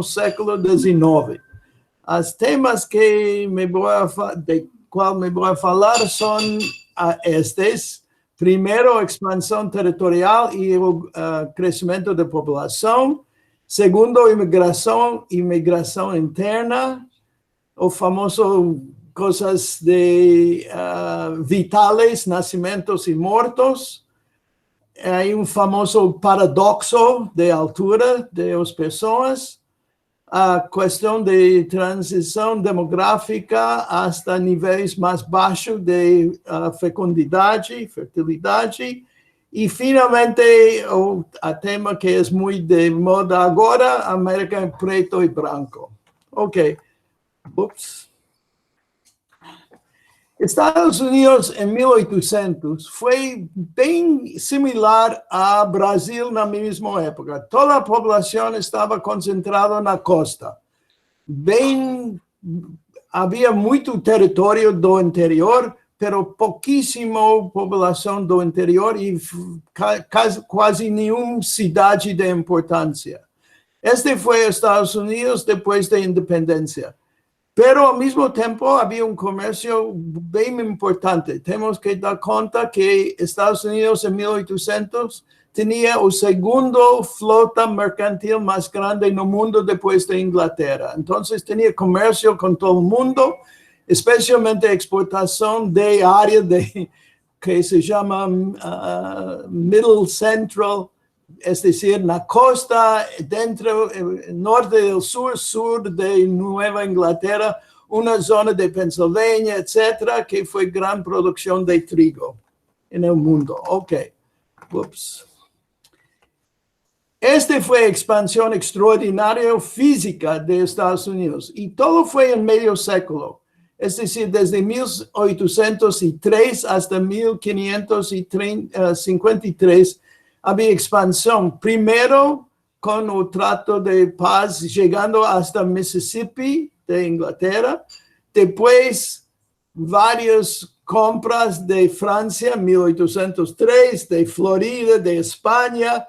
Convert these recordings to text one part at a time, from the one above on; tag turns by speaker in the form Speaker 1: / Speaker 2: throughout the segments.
Speaker 1: século XIX. Os temas que de cual me voy a falar son estes. Primeiro, expansão territorial e crescimento da população. Segundo, imigração interna, o famoso coisas de vitales, nascimentos e mortos. Há famoso paradoxo de altura das pessoas. A questão de transição demográfica hasta níveis mais baixos de fecundidade, fertilidade. E, finalmente, o tema que é muito de moda agora, América em preto e branco. Ok. Ups. Estados Unidos, em 1800, foi bem similar ao Brasil na mesma época. Toda a população estava concentrada na costa. Havia muito território do interior, mas pouquíssima população do interior e quase nenhuma cidade de importância. Este foi os Estados Unidos depois da independência. Pero, ao mesmo tempo, havia comércio bem importante. Temos que dar conta que Estados Unidos, em 1800, tinha o segundo flota mercantil mais grande no mundo depois da Inglaterra. Então, tinha comércio com todo o mundo, especialmente a exportação de área que se chama Middle Central, es decir, na costa, dentro, norte del sur, sur de Nueva Inglaterra, uma zona de Pensilvânia, etc., que foi grande produção de trigo no mundo. Ok. Ups. Esta foi a expansão extraordinária física dos Estados Unidos. E todo foi em meio século. Es decir, desde 1803 hasta 1553, havia expansão, primeiro com o Trato de Paz, chegando hasta Mississippi, de Inglaterra, depois várias compras de França, 1803, de Florida, de Espanha,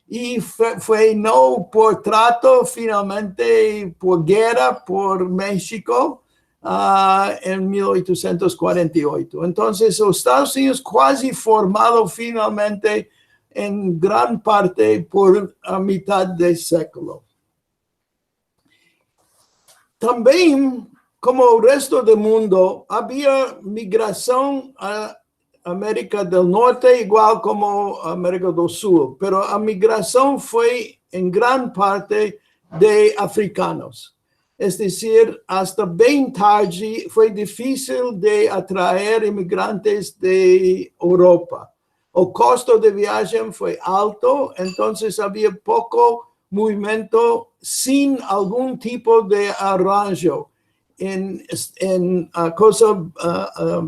Speaker 1: e foi não por trato, finalmente por guerra, por México, em 1848. Então, os Estados Unidos quase formado finalmente em grande parte por a metade do século. Também, como o resto do mundo, havia migração à América do Norte, igual como a América do Sul, mas a migração foi em grande parte de africanos. Es decir, hasta bem tarde foi difícil de atrair imigrantes de Europa. O custo de viagem foi alto, então havia pouco movimento sem algum tipo de arranjo. A coisa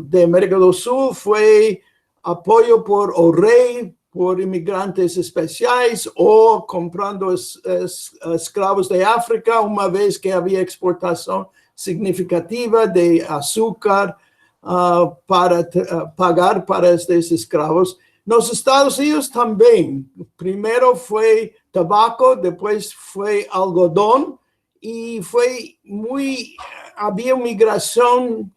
Speaker 1: de América do Sul foi apoio por o rei, por imigrantes especiais ou comprando escravos de África, uma vez que havia exportação significativa de açúcar para pagar para esses escravos. Nos Estados Unidos também. Primeiro foi tabaco, depois foi algodão e havia migração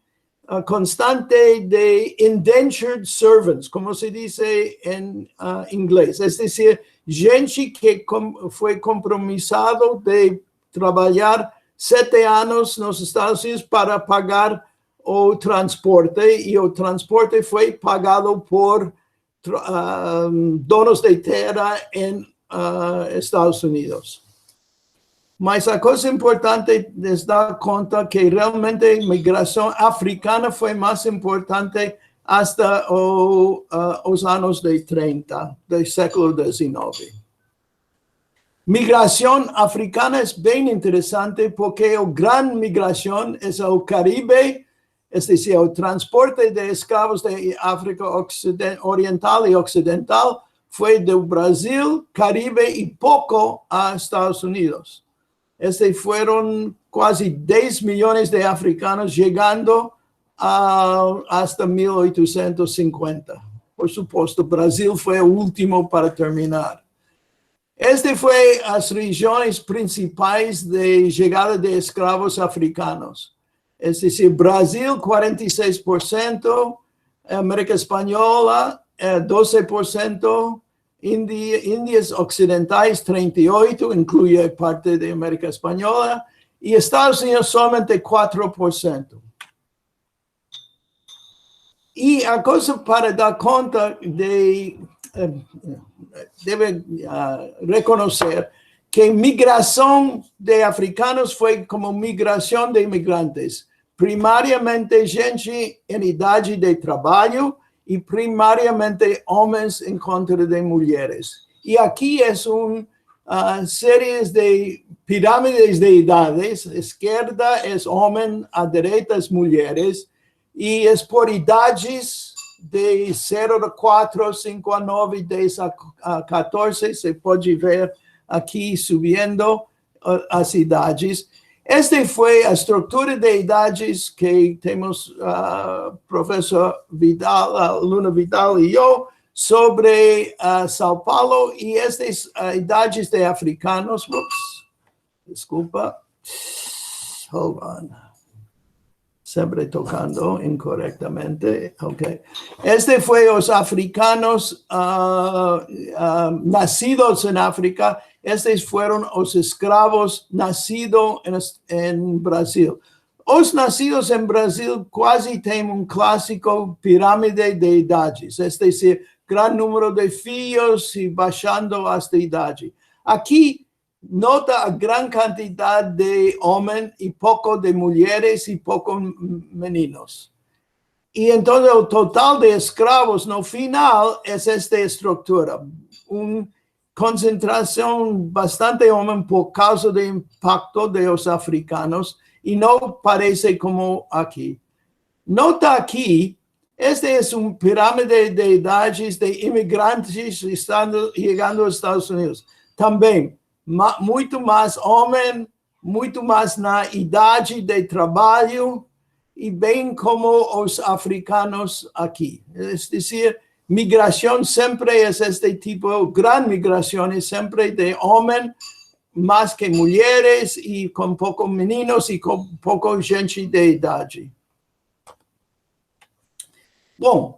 Speaker 1: constante de indentured servants, como se diz em inglês. Es decir, gente que foi compromissado de trabalhar 7 anos nos Estados Unidos para pagar o transporte, e o transporte foi pagado por donos de terra em Estados Unidos. Mas a coisa importante é dar conta que realmente a migração africana foi mais importante hasta os anos de 30 do século XIX. Migração africana é bem interessante porque a grande migração é o Caribe, es decir, o transporte de escravos da África Oriental e Ocidental foi do Brasil, Caribe e pouco a Estados Unidos. Foram quase 10 milhões de africanos chegando hasta 1850. Por suposto, o Brasil foi o último para terminar. Este fue las regiones principales de llegada de esclavos africanos. Es decir, Brasil, 46%, América Española, 12%, Indias Occidentales, 38%, incluye parte de América Española, y Estados Unidos solamente 4%. Y a cosa para dar cuenta de, debe reconocer que migración de africanos fue como migración de inmigrantes, primariamente gente en edad de trabajo y primariamente hombres en contra de mujeres. Y aquí es una serie de pirámides de edades, izquierda es hombre, a derecha es mujeres, y es por idades de 0 a 4, 5 a 9, 10 a 14, se puede ver aquí subiendo as idades. Esta foi a estrutura de idades que temos professor Vidal, Luna Vidal e eu, sobre São Paulo, e estas idades de africanos, desculpa, hold on. Sempre tocando incorrectamente. Okay. Este fue los africanos nacidos en África. Estos fueron los esclavos nacidos en Brasil. Los nacidos en Brasil casi tienen un clásico pirámide de edades. Es decir, gran número de filhos y bajando hasta idade. Aquí nota a gran cantidad de hombres y poco de mujeres y pocos meninos. Y entonces el total de esclavos no final es esta estructura. Una concentración bastante hombre por causa del impacto de los africanos y no parece como aquí. Nota aquí, este es un pirámide de edades de inmigrantes llegando a Estados Unidos. También muito mais homem, muito mais na idade de trabalho e bem como os africanos aqui. É decir, migração sempre é este tipo, grande migração é sempre de homem, mais que mulheres e com poucos meninos e com pouca gente de idade. Bom,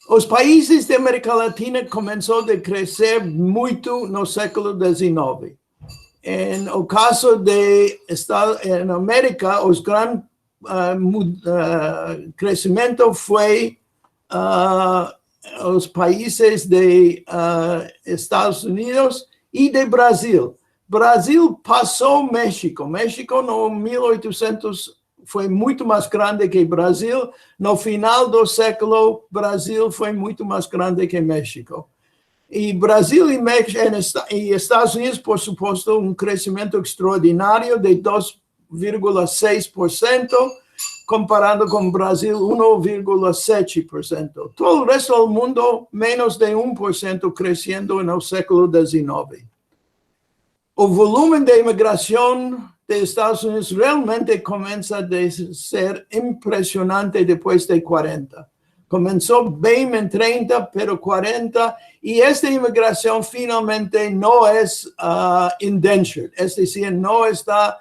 Speaker 1: os países da América Latina começou a crescer muito no século XIX. En el caso de en América, el gran crecimiento fue los países de Estados Unidos y de Brasil. Brasil pasó México. México en 1800 fue mucho más grande que Brasil. No final del século, Brasil fue mucho más grande que México. Y Brasil y Estados Unidos, por supuesto, un crecimiento extraordinario de 2,6%, comparado con Brasil 1,7%. Todo el resto del mundo, menos de 1% creciendo en el século XIX. El volumen de inmigración de Estados Unidos realmente comienza a ser impresionante después de 40. Comenzó bien en 30, pero 40, y esta inmigración finalmente no es indentured, es decir, no está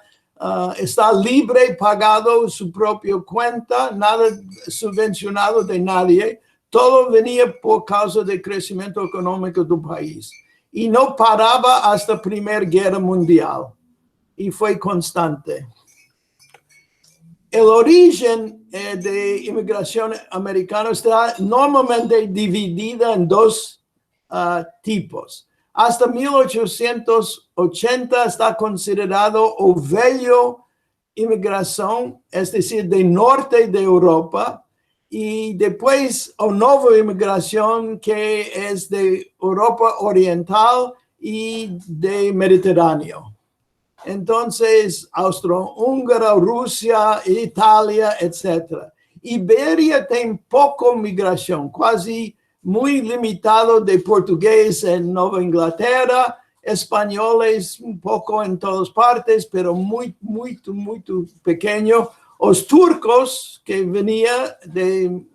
Speaker 1: libre, pagado su propia cuenta, nada subvencionado de nadie, todo venía por causa del crecimiento económico del país. Y no paraba hasta la Primera Guerra Mundial, y fue constante. El origen de inmigración americana está normalmente dividida en dos tipos. Hasta 1880 está considerado o velho inmigración, es decir, del norte de Europa, y después o nueva inmigración que es de Europa Oriental y de Mediterráneo. Entonces, Austro-Húngara, Rusia, Italia, etc. Iberia tiene poca migración, casi muy limitado de portugués en Nueva Inglaterra, españoles un poco en todas partes, pero muy pequeño. Los turcos que venían del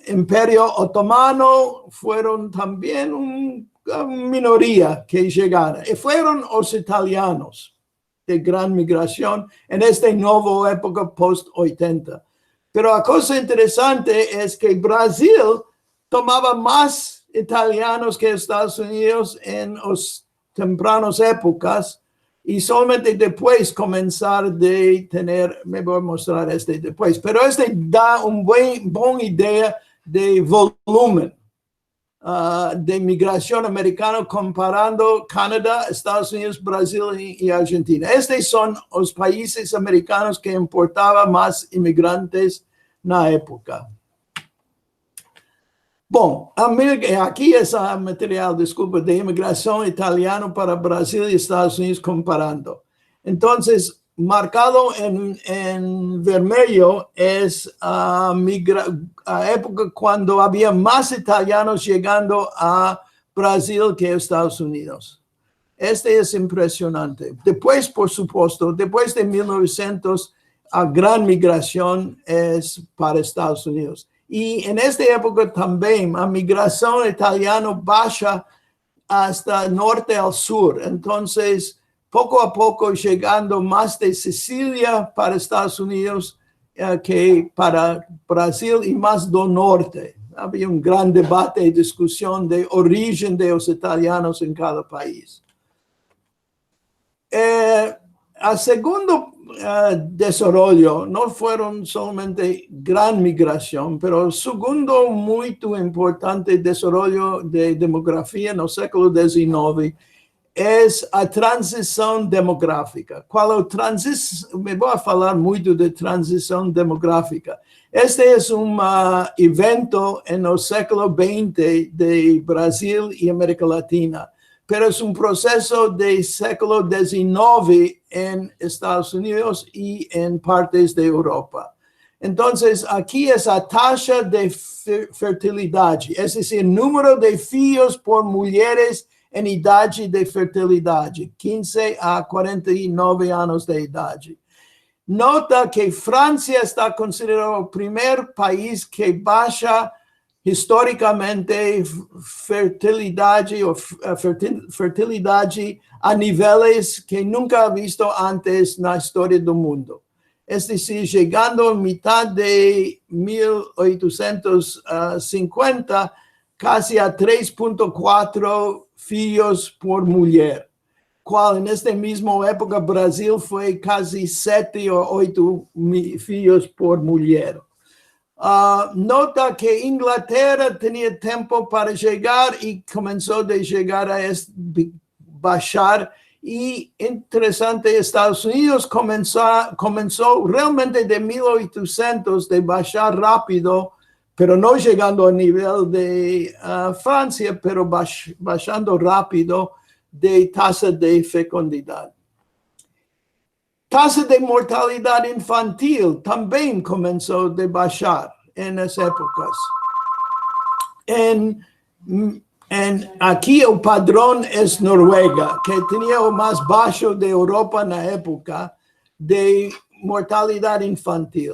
Speaker 1: Imperio Otomano fueron también un minoría que llegara. Y fueron los italianos de gran migración en esta nueva época post-80. Pero la cosa interesante es que Brasil tomaba más italianos que Estados Unidos en las tempranas épocas y solamente después comenzar de tener, me voy a mostrar este después, pero este da una buena idea de volumen de migración americana comparando Canadá, Estados Unidos, Brasil y Argentina. Estos son los países americanos que importaban más inmigrantes en la época. Bueno, aquí es el material, disculpe, de inmigración italiana para Brasil y Estados Unidos comparando. Entonces, marcado en vermello es la época cuando había más italianos llegando a Brasil que a Estados Unidos. Este es impresionante. Después, por supuesto, después de 1900, la gran migración es para Estados Unidos. Y en esta época también la migración italiana baja hasta norte al sur. Entonces, poco a poco llegando más de Sicilia para Estados Unidos que para Brasil y más do norte. Había un gran debate y discusión de origen de los italianos en cada país. El segundo desarrollo no fueron solamente gran migración, pero el segundo muy importante desarrollo de demografía en el siglo XIX es la transición demográfica. Me voy a hablar mucho de transición demográfica. Este es un evento en el siglo XX de Brasil y América Latina, pero es un proceso del siglo XIX en Estados Unidos y en partes de Europa. Entonces, aquí es la tasa de fertilidad, es decir, el número de hijos por mujeres en edad de fertilidad, 15 a 49 años de edad. Nota que Francia está considerado el primer país que baja históricamente fertilidad a niveles que nunca ha visto antes en la historia del mundo. Es decir, llegando a mitad de 1850, casi a 3.4 hijos por mujer, cual en esta misma época Brasil fue casi 7 o 8 hijos por mujer. Nota que Inglaterra tenía tiempo para llegar y comenzó de llegar a bajar. Y interesante, Estados Unidos comenzó realmente de 1800 de bajar rápido, pero no llegando a nivel de Francia, pero bajando rápido de tasa de fecundidad. Tasa de mortalidad infantil también comenzó a bajar en esas épocas. Aquí el padrón es Noruega, que tenía el más bajo de Europa en la época de mortalidad infantil.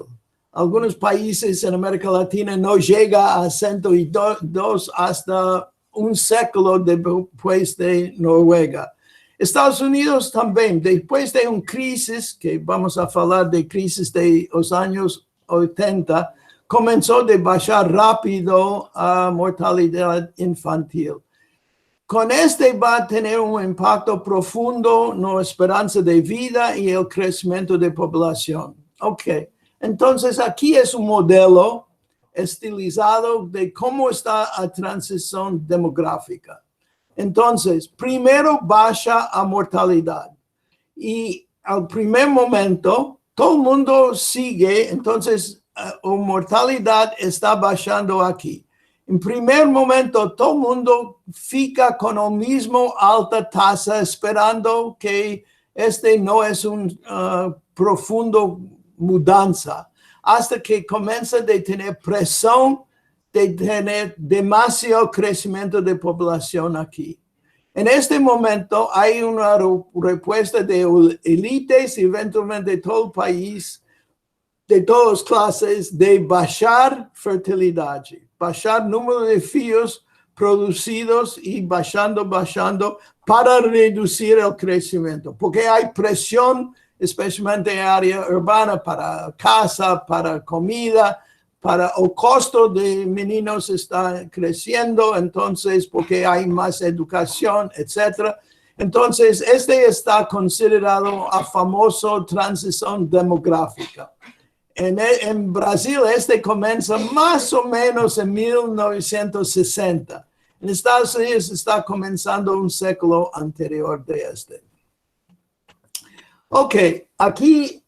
Speaker 1: Algunos países en América Latina no llega a 102 hasta un siglo después de Noruega. Estados Unidos también, después de una crisis, que vamos a hablar de crisis de los años 80, comenzó a bajar rápido a mortalidad infantil. Con este va a tener un impacto profundo en la esperanza de vida y el crecimiento de población. Ok, entonces aquí es un modelo estilizado de cómo está la transición demográfica. Entonces, primero baja a mortalidad y al primer momento todo el mundo sigue, entonces la mortalidad está bajando aquí. En primer momento todo el mundo fica con la misma alta tasa esperando que no es una profunda mudanza hasta que comienza a tener presión de tener demasiado crecimiento de población aquí. En este momento hay una respuesta de élites y eventualmente de todo el país, de todas las clases, de bajar fertilidad, bajar número de hijos producidos y bajando para reducir el crecimiento, porque hay presión, especialmente en área urbana, para casa, para comida, para el costo de meninos está creciendo, entonces porque hay más educación, etcétera. Entonces, este está considerado a famoso transición demográfica. En Brasil, este comienza más o menos en 1960. En Estados Unidos está comenzando un século anterior de este. Ok, aquí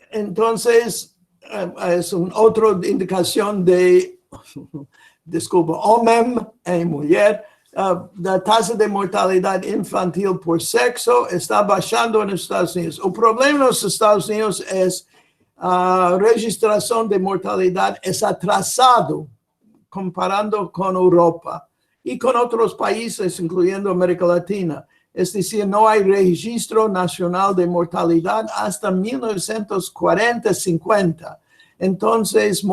Speaker 1: entonces es una otra indicación de, disculpa, hombre y mujer. La tasa de mortalidad infantil por sexo está bajando en Estados Unidos. El problema en los Estados Unidos es registración de mortalidad es atrasado comparando con Europa y con otros países, incluyendo América Latina. Es decir, no hay registro nacional de mortalidad hasta 1940-50. Entonces,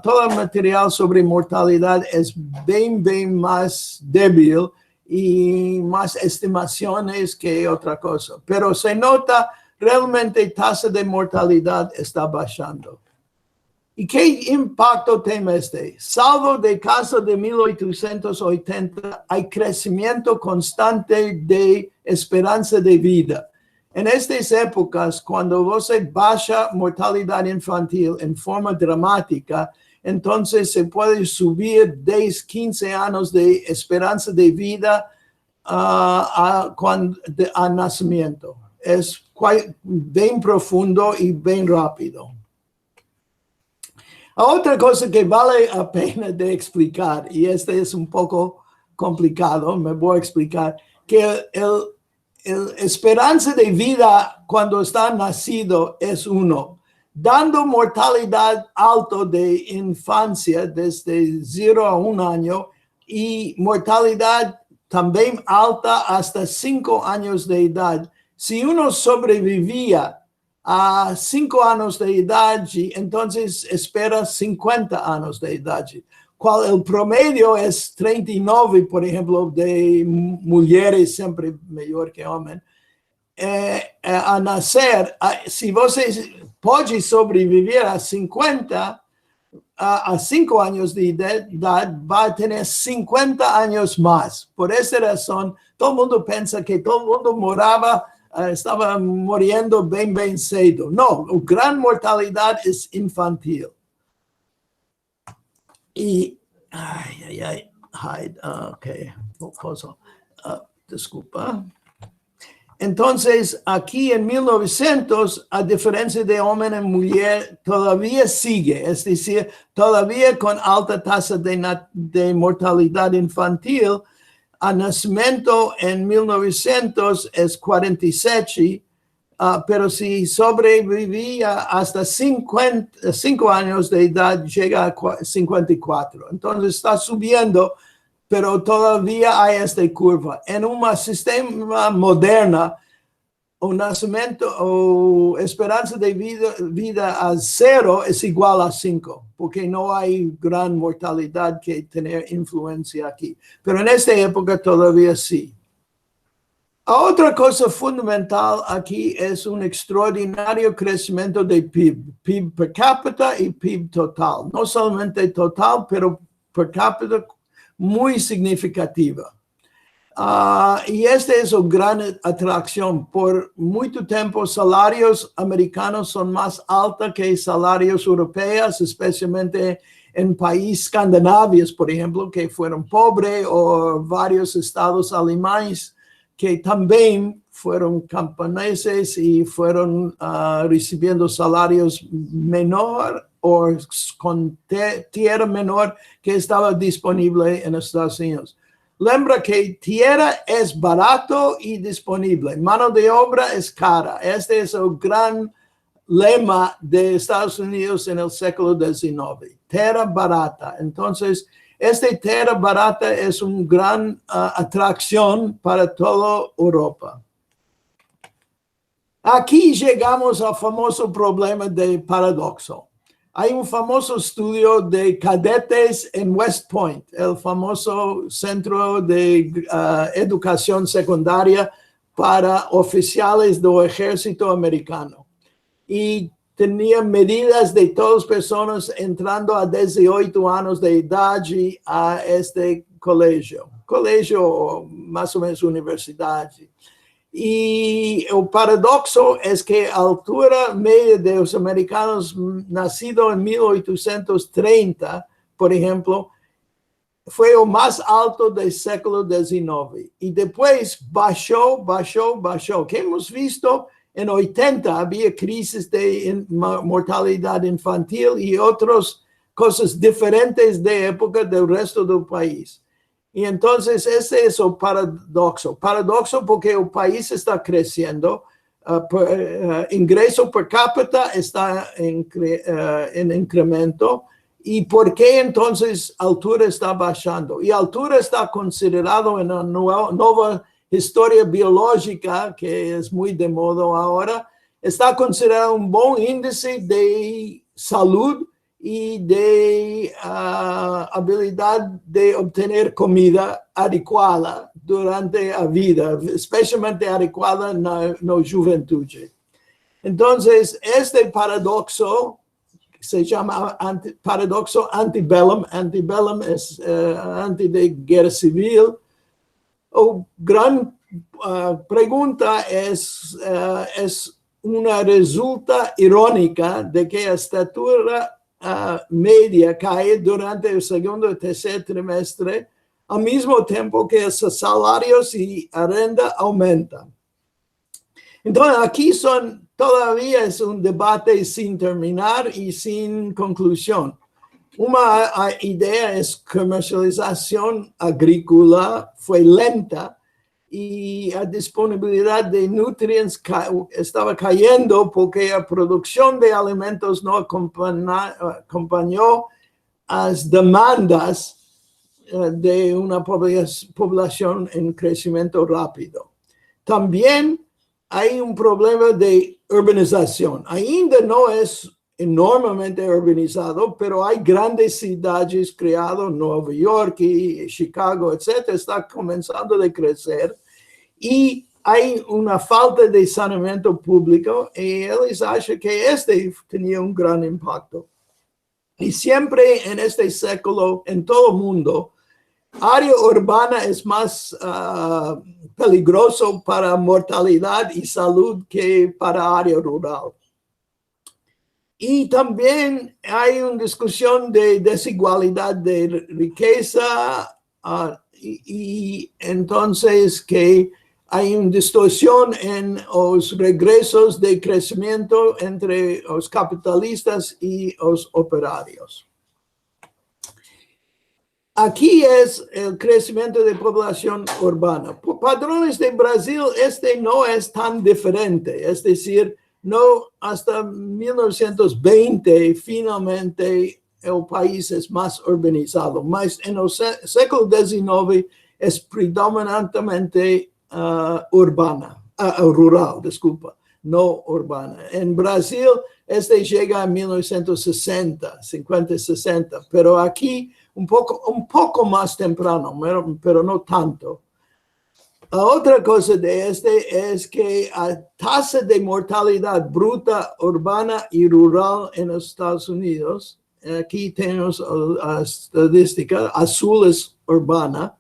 Speaker 1: todo el material sobre mortalidad es bien más débil y más estimaciones que otra cosa. Pero se nota realmente tasa de mortalidad está bajando. ¿Y qué impacto tiene este? Salvo de casos de 1880, hay crecimiento constante de esperanza de vida. En estas épocas, cuando se baja mortalidad infantil en forma dramática, entonces se puede subir 10, 15 años de esperanza de vida a nacimiento. Es bien profundo y bien rápido. Otra cosa que vale la pena de explicar, y este es un poco complicado, me voy a explicar, que el esperanza de vida cuando está nacido es 1, dando mortalidad alta de infancia desde 0 a 1 año y mortalidad también alta hasta 5 años de edad. Si uno sobrevivía a 5 años de edad, entonces espera 50 años de edad, cual el promedio es 39, por ejemplo, de mujeres siempre mayor que hombres. A nacer, si vos podés sobrevivir a 50, a 5 años de edad, va a tener 50 años más. Por esa razón, todo el mundo piensa que todo el mundo moraba, estaba muriendo bien cedo. No, la gran mortalidad es infantil. Y, ok, disculpa. Entonces, aquí en 1900, a diferencia de hombre y mujer, todavía sigue, es decir, todavía con alta tasa de mortalidad infantil. A nacimiento en 1900 es 47, pero si sobrevivía hasta 5 años de edad, llega a 54. Entonces está subiendo, pero todavía hay esta curva. En un sistema moderno, un nacimiento o esperanza de vida a 0 es igual a 5, porque no hay gran mortalidad que tener influencia aquí. Pero en esta época todavía sí. Otra cosa fundamental aquí es un extraordinario crecimiento de PIB, PIB per cápita y PIB total. No solamente total, pero per cápita muy significativa. Y esta es una gran atracción. Por mucho tiempo, salarios americanos son más altos que salarios europeos, especialmente en países escandinavos, por ejemplo, que fueron pobres, o varios estados alemanes que también fueron camponeses y fueron recibiendo salarios menor o con tierra menor que estaba disponible en Estados Unidos. Lembra que tierra es barato y disponible, mano de obra es cara. Este es el gran lema de Estados Unidos en el siglo XIX, tierra barata. Entonces, esta tierra barata es una gran atracción para toda Europa. Aquí llegamos al famoso problema de paradoxo. Hay un famoso estudio de cadetes en West Point, el famoso centro de educación secundaria para oficiales del ejército americano. Y tenía medidas de todas las personas entrando a 18 años de edad a este colegio o más o menos universidad. Y el paradoxo es que la altura media de los americanos nacidos en 1830, por ejemplo, fue el más alto del siglo XIX. Y después bajó. ¿Qué hemos visto? En 80 había crisis de mortalidad infantil y otras cosas diferentes de época del resto del país. Y entonces ese es el paradoxo. Paradoxo porque el país está creciendo, ingreso per cápita está en incremento. ¿Y por qué entonces altura está bajando? Y altura está considerado en la nueva historia biológica, que es muy de moda ahora, está considerado un buen índice de salud y de habilidad de obtener comida adecuada durante la vida, especialmente adecuada en la juventud. Entonces, este paradoxo se llama paradoxo antebellum. Antebellum es antes de guerra civil. Gran pregunta es una resulta irónica de que la estatura media cae durante el segundo y tercer trimestre, al mismo tiempo que los salarios y arrenda aumentan. Entonces, aquí todavía es un debate sin terminar y sin conclusión. Una idea es comercialización agrícola fue lenta y la disponibilidad de nutrientes estaba cayendo porque la producción de alimentos no acompañó las demandas de una población en crecimiento rápido. También hay un problema de urbanización. Ainda no es enormemente urbanizado, pero hay grandes ciudades creadas, Nueva York y Chicago, etc. Está comenzando a crecer y hay una falta de saneamiento público y ellos acham que tenía un gran impacto. Y siempre en este século, en todo el mundo, área urbana es más peligroso para mortalidad y salud que para área rural. Y también hay una discusión de desigualdad de riqueza y entonces que hay una distorsión en los regresos de crecimiento entre los capitalistas y los operarios. Aquí es el crecimiento de población urbana. Por patrones de Brasil, no es tan diferente. Es decir, no hasta 1920 finalmente el país es más urbanizado. Mas en el siglo XIX es predominantemente rural, no urbana. En Brasil, llega a 1960, 50-60, pero aquí un poco más temprano, pero no tanto. La otra cosa de es que la tasa de mortalidad bruta urbana y rural en los Estados Unidos, aquí tenemos la estadística, azul es urbana,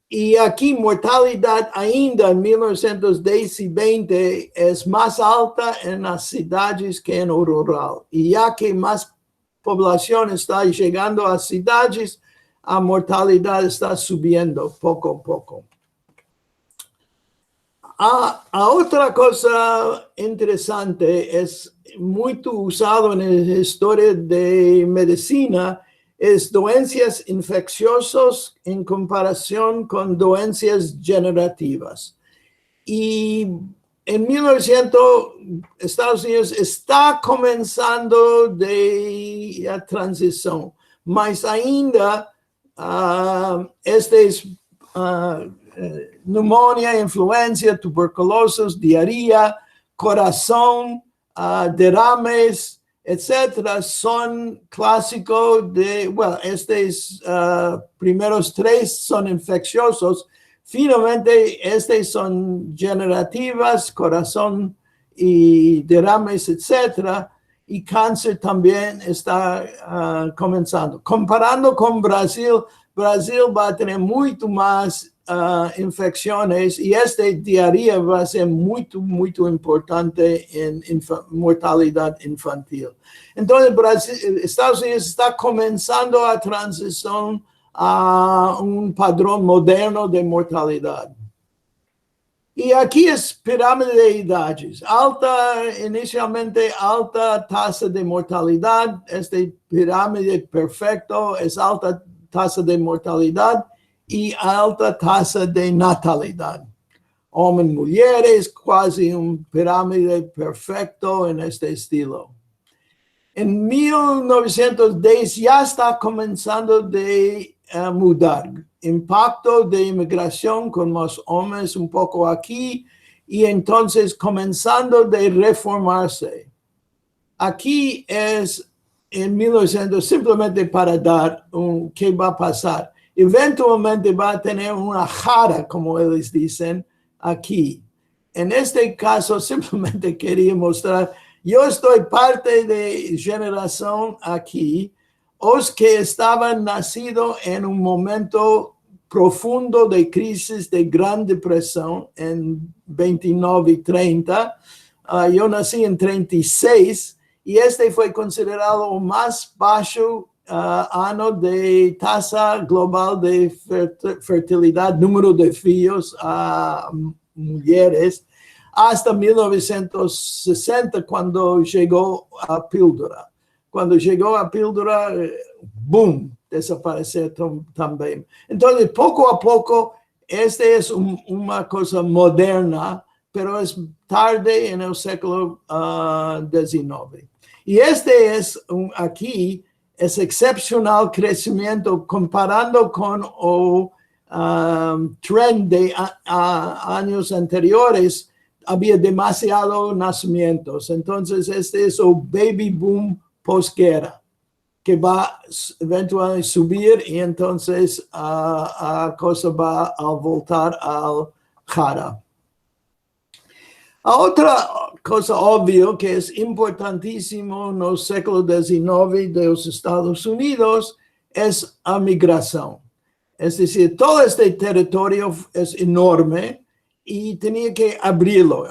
Speaker 1: y aquí mortalidad ainda en 1910 y 20 es más alta en las ciudades que en lo rural. Y ya que más población está llegando a ciudades, la mortalidad está subiendo poco a poco. Otra cosa interesante es muy usado en la historia de medicina, es doenças infecciosas en comparación con doenças generativas. Y en 1900, Estados Unidos está comenzando de la transición, mas ainda neumonía, influencia, tuberculosis, diarrea, corazón, derrames, etcétera, son clásicos de, bueno, estos primeros tres son infecciosos. Finalmente, estos son generativas, corazón y derrames, etcétera. Y cáncer también está comenzando. Comparando con Brasil, Brasil va a tener mucho más infecciones y diarrea va a ser muy importante en mortalidad infantil. Entonces, Estados Unidos está comenzando a transición a un padrón moderno de mortalidad. Y aquí es pirámide de edades. Inicialmente alta tasa de mortalidad. Pirámide perfecto es alta tasa de mortalidad y alta tasa de natalidad. Hombres, mujeres, casi un pirámide perfecto en este estilo. En 1910 ya está comenzando de mudar. Impacto de inmigración con más hombres un poco aquí y entonces comenzando de reformarse. Aquí es en 1900 simplemente para dar qué va a pasar. Eventualmente va a tener una jara, como ellos dicen, aquí. En este caso simplemente quería mostrar, yo estoy parte de generación aquí, os que estaban nacidos en un momento profundo de crisis de Gran Depresión en 29 y 30. Yo nací en 36 y fue considerado el más bajo año de tasa global de fertilidad, número de hijos a mujeres, hasta 1960 cuando llegó a píldora. Cuando llegó a píldora, boom, desapareció también. Entonces, poco a poco, es una cosa moderna, pero es tarde en el siglo XIX. Y aquí es excepcional crecimiento comparando con el trend de años anteriores. Había demasiados nacimientos. Entonces, es un baby boom posguerra que va eventualmente a subir y entonces la cosa va a voltar al jara. Otra cosa obvia que es importantísimo en el siglo XIX de los Estados Unidos es la migración. Es decir, todo este territorio es enorme y tenía que abrirlo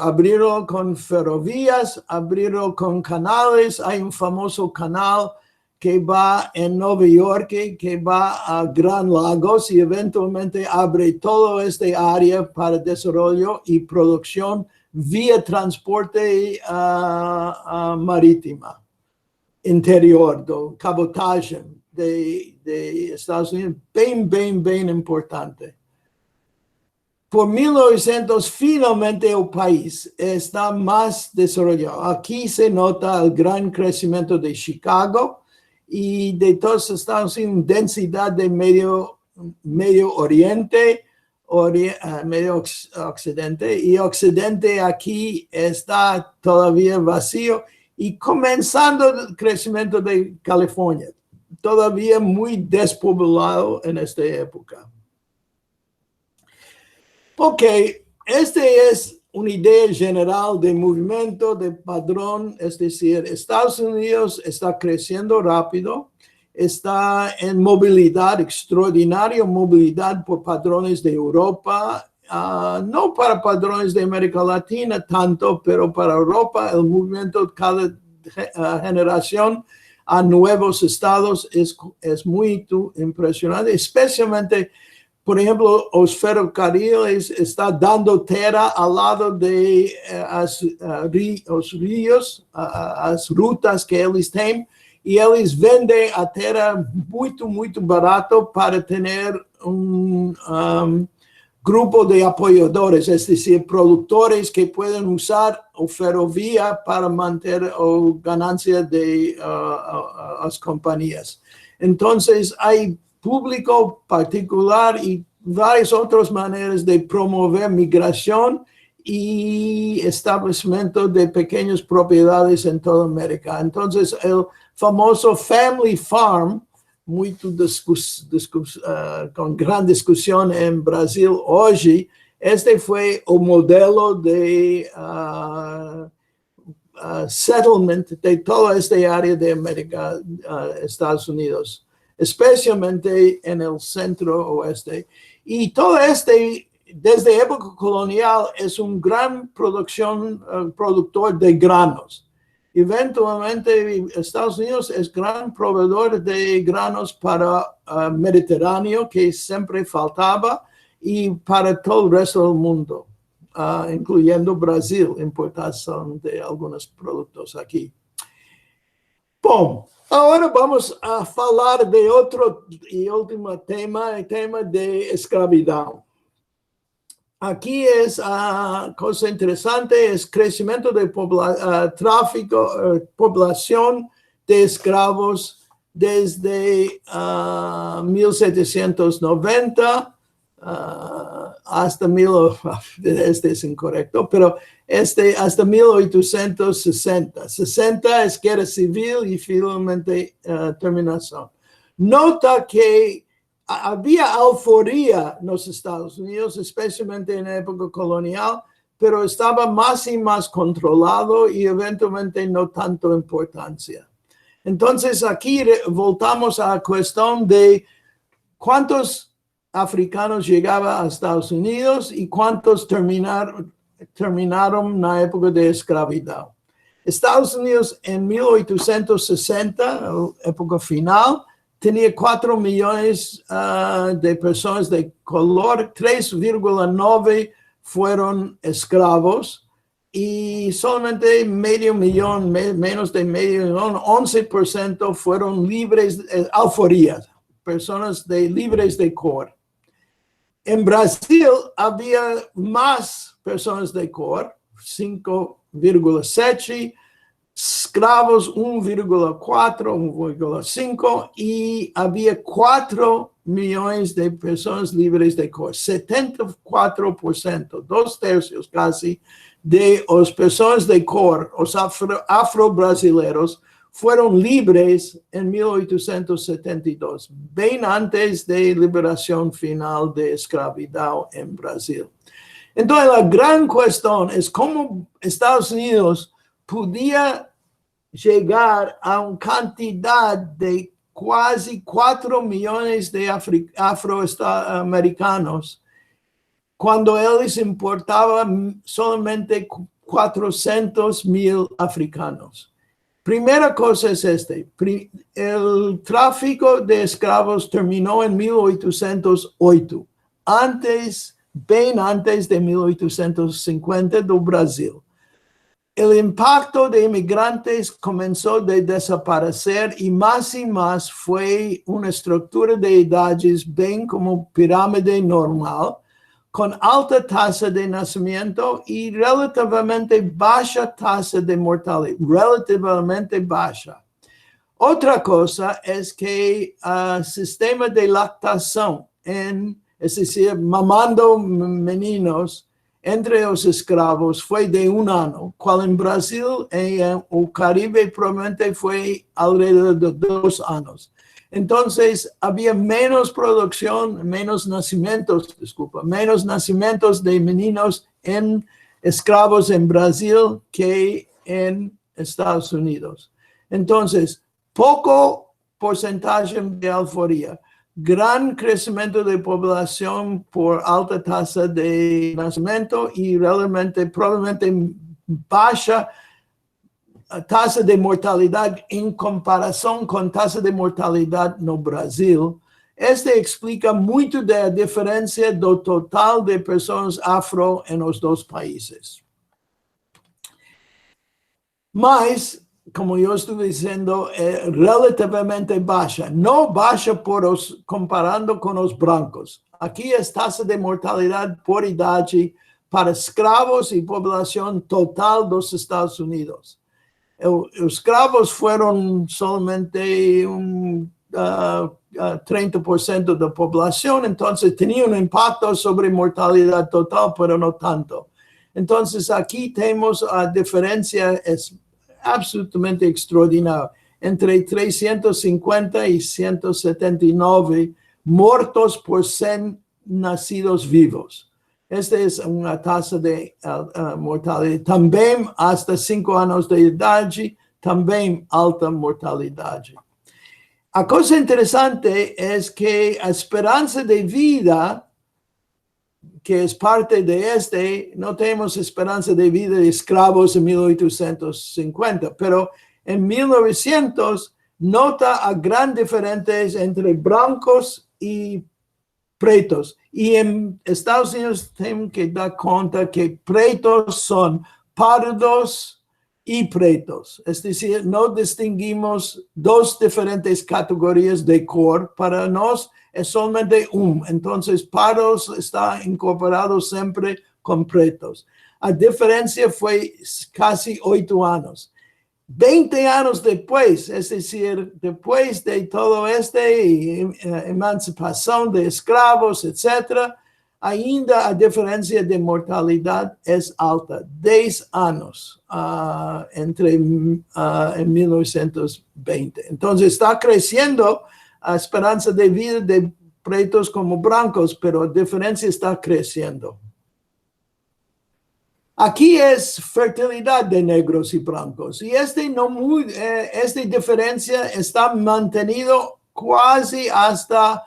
Speaker 1: con ferrovías, abrirlo con canales. Hay un famoso canal que va en Nueva York, que va a Gran Lagos y eventualmente abre todo este área para desarrollo y producción vía transporte marítima, interior, cabotaje de Estados Unidos, bien importante. Por 1900, finalmente el país está más desarrollado. Aquí se nota el gran crecimiento de Chicago y de todos Estados Unidos, densidad de Medio Oriente, Medio Occidente, y Occidente aquí está todavía vacío y comenzando el crecimiento de California, todavía muy despoblado en esta época. Ok, es una idea general de movimiento, de padrón, es decir, Estados Unidos está creciendo rápido, está en movilidad, extraordinaria movilidad por padrones de Europa, no para padrones de América Latina tanto, pero para Europa el movimiento cada generación a nuevos estados es muy impresionante, especialmente. Por ejemplo, los ferrocarriles están dando tierra al lado de los ríos, las rutas que ellos tienen, y ellos venden a tierra muy barato para tener un grupo de apoyadores, es decir, productores que pueden usar la ferrovía para mantener ganancias de las compañías. Entonces, hay público particular y varias otras maneras de promover migración y establecimiento de pequeñas propiedades en toda América. Entonces, el famoso Family Farm, muy con gran discusión en Brasil hoy, este fue el modelo de settlement de toda esta área de América, Estados Unidos, especialmente en el centro oeste. Y todo desde época colonial, es un gran productor de granos. Eventualmente, Estados Unidos es gran proveedor de granos para el Mediterráneo, que siempre faltaba, y para todo el resto del mundo, incluyendo Brasil, importación de algunos productos aquí. Bom, ahora vamos a hablar de otro y último tema, el tema de esclavitud. Aquí es cosa interesante, es crecimiento de tráfico, población de esclavos desde 1790 hasta este es incorrecto, pero hasta 1860. 60 es guerra civil y finalmente terminación. Nota que había euforia en los Estados Unidos, especialmente en la época colonial, pero estaba más y más controlado y eventualmente no tanto importancia. Entonces aquí voltamos a la cuestión de cuántos africanos llegaban a Estados Unidos y cuántos terminaron en la época de esclavitud. Estados Unidos en 1860, época final, tenía 4 millones de personas de color, 3,9 fueron esclavos y solamente medio millón, menos de medio millón, 11% fueron libres, alforrías, personas libres de cor. En Brasil había más personas de cor, 5,7, esclavos 1,4, 1,5 y había 4 millones de personas libres de cor. 74%, 2/3 casi, de las personas de cor, los afro-brasileros, fueron libres en 1872, bien antes de la liberación final de esclavitud en Brasil. Entonces, la gran cuestión es cómo Estados Unidos podía llegar a una cantidad de casi 4 millones de afroamericanos cuando ellos importaban solamente 400,000 africanos. Primera cosa es el tráfico de esclavos terminó en 1808, bien antes de 1850 del Brasil. El impacto de inmigrantes comenzó a desaparecer y más fue una estructura de edades bien como pirámide normal, con alta tasa de nacimiento y relativamente baja tasa de mortalidad, relativamente baja. Otra cosa es que el sistema de lactación, es decir, mamando meninos, entre los esclavos fue de 1 año, cual en Brasil y en el Caribe probablemente fue alrededor de 2 años. Entonces, había menos producción, menos nacimientos de meninos en esclavos en Brasil que en Estados Unidos. Entonces, poco porcentaje de alforría. Gran crecimiento de población por alta tasa de nacimiento y probablemente baja tasa de mortalidad en comparación con tasa de mortalidad no Brasil. Explica mucho de la diferencia del total de personas afro en los dos países. Mas, como yo estuve diciendo, relativamente baja. No baja comparando con los blancos. Aquí es tasa de mortalidad por edad para esclavos y población total de los Estados Unidos. Los esclavos fueron solamente un 30% de la población, entonces tenía un impacto sobre mortalidad total, pero no tanto. Entonces aquí tenemos la diferencia es absolutamente extraordinaria, entre 350 y 179 muertos por 100 nacidos vivos. Esta es una tasa de mortalidad. También hasta 5 años de edad, también alta mortalidad. La cosa interesante es que la esperanza de vida, que es parte de no tenemos esperanza de vida de esclavos en 1850, pero en 1900 nota a gran diferencia entre blancos y pretos. Y en Estados Unidos tenemos que dar cuenta que pretos son pardos y pretos. Es decir, no distinguimos dos diferentes categorías de color. Para nosotros es solamente Entonces, pardos está incorporado siempre con pretos. La diferencia fue casi 8 años. 20 años después, es decir, después de todo emancipación de esclavos, etc., ainda la diferencia de mortalidad es alta, 10 años en 1920. Entonces está creciendo la esperanza de vida de pretos como blancos, pero la diferencia está creciendo. Aquí es fertilidad de negros y blancos. Y esta diferencia está mantenido casi hasta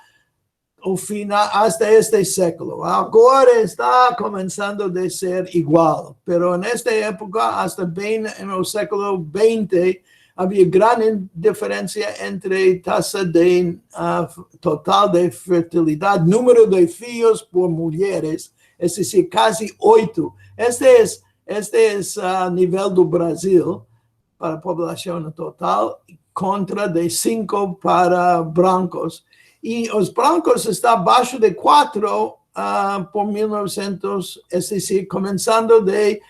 Speaker 1: este siglo. Ahora está comenzando a ser igual. Pero en esta época, en el siglo XX, había gran diferencia entre tasa de total de fertilidad, número de hijos por mujeres, es decir, casi 8. Este es nivel do Brasil para población total contra de 5 para blancos. Y los blancos están abajo de 4 por 1900, es decir, comenzando de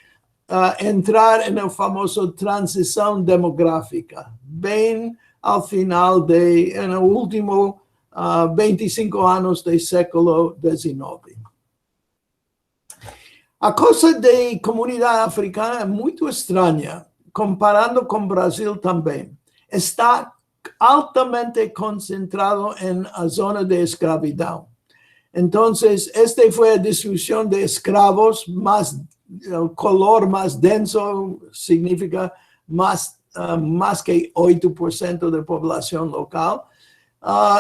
Speaker 1: entrar en el famoso transición demográfica, bien al final en el último 25 años del siglo XIX. La cosa de comunidad africana es muy extraña, comparando con Brasil también. Está altamente concentrado en la zona de esclavitud. Entonces, fue la distribución de esclavos, el color más denso significa más que 8% de población local.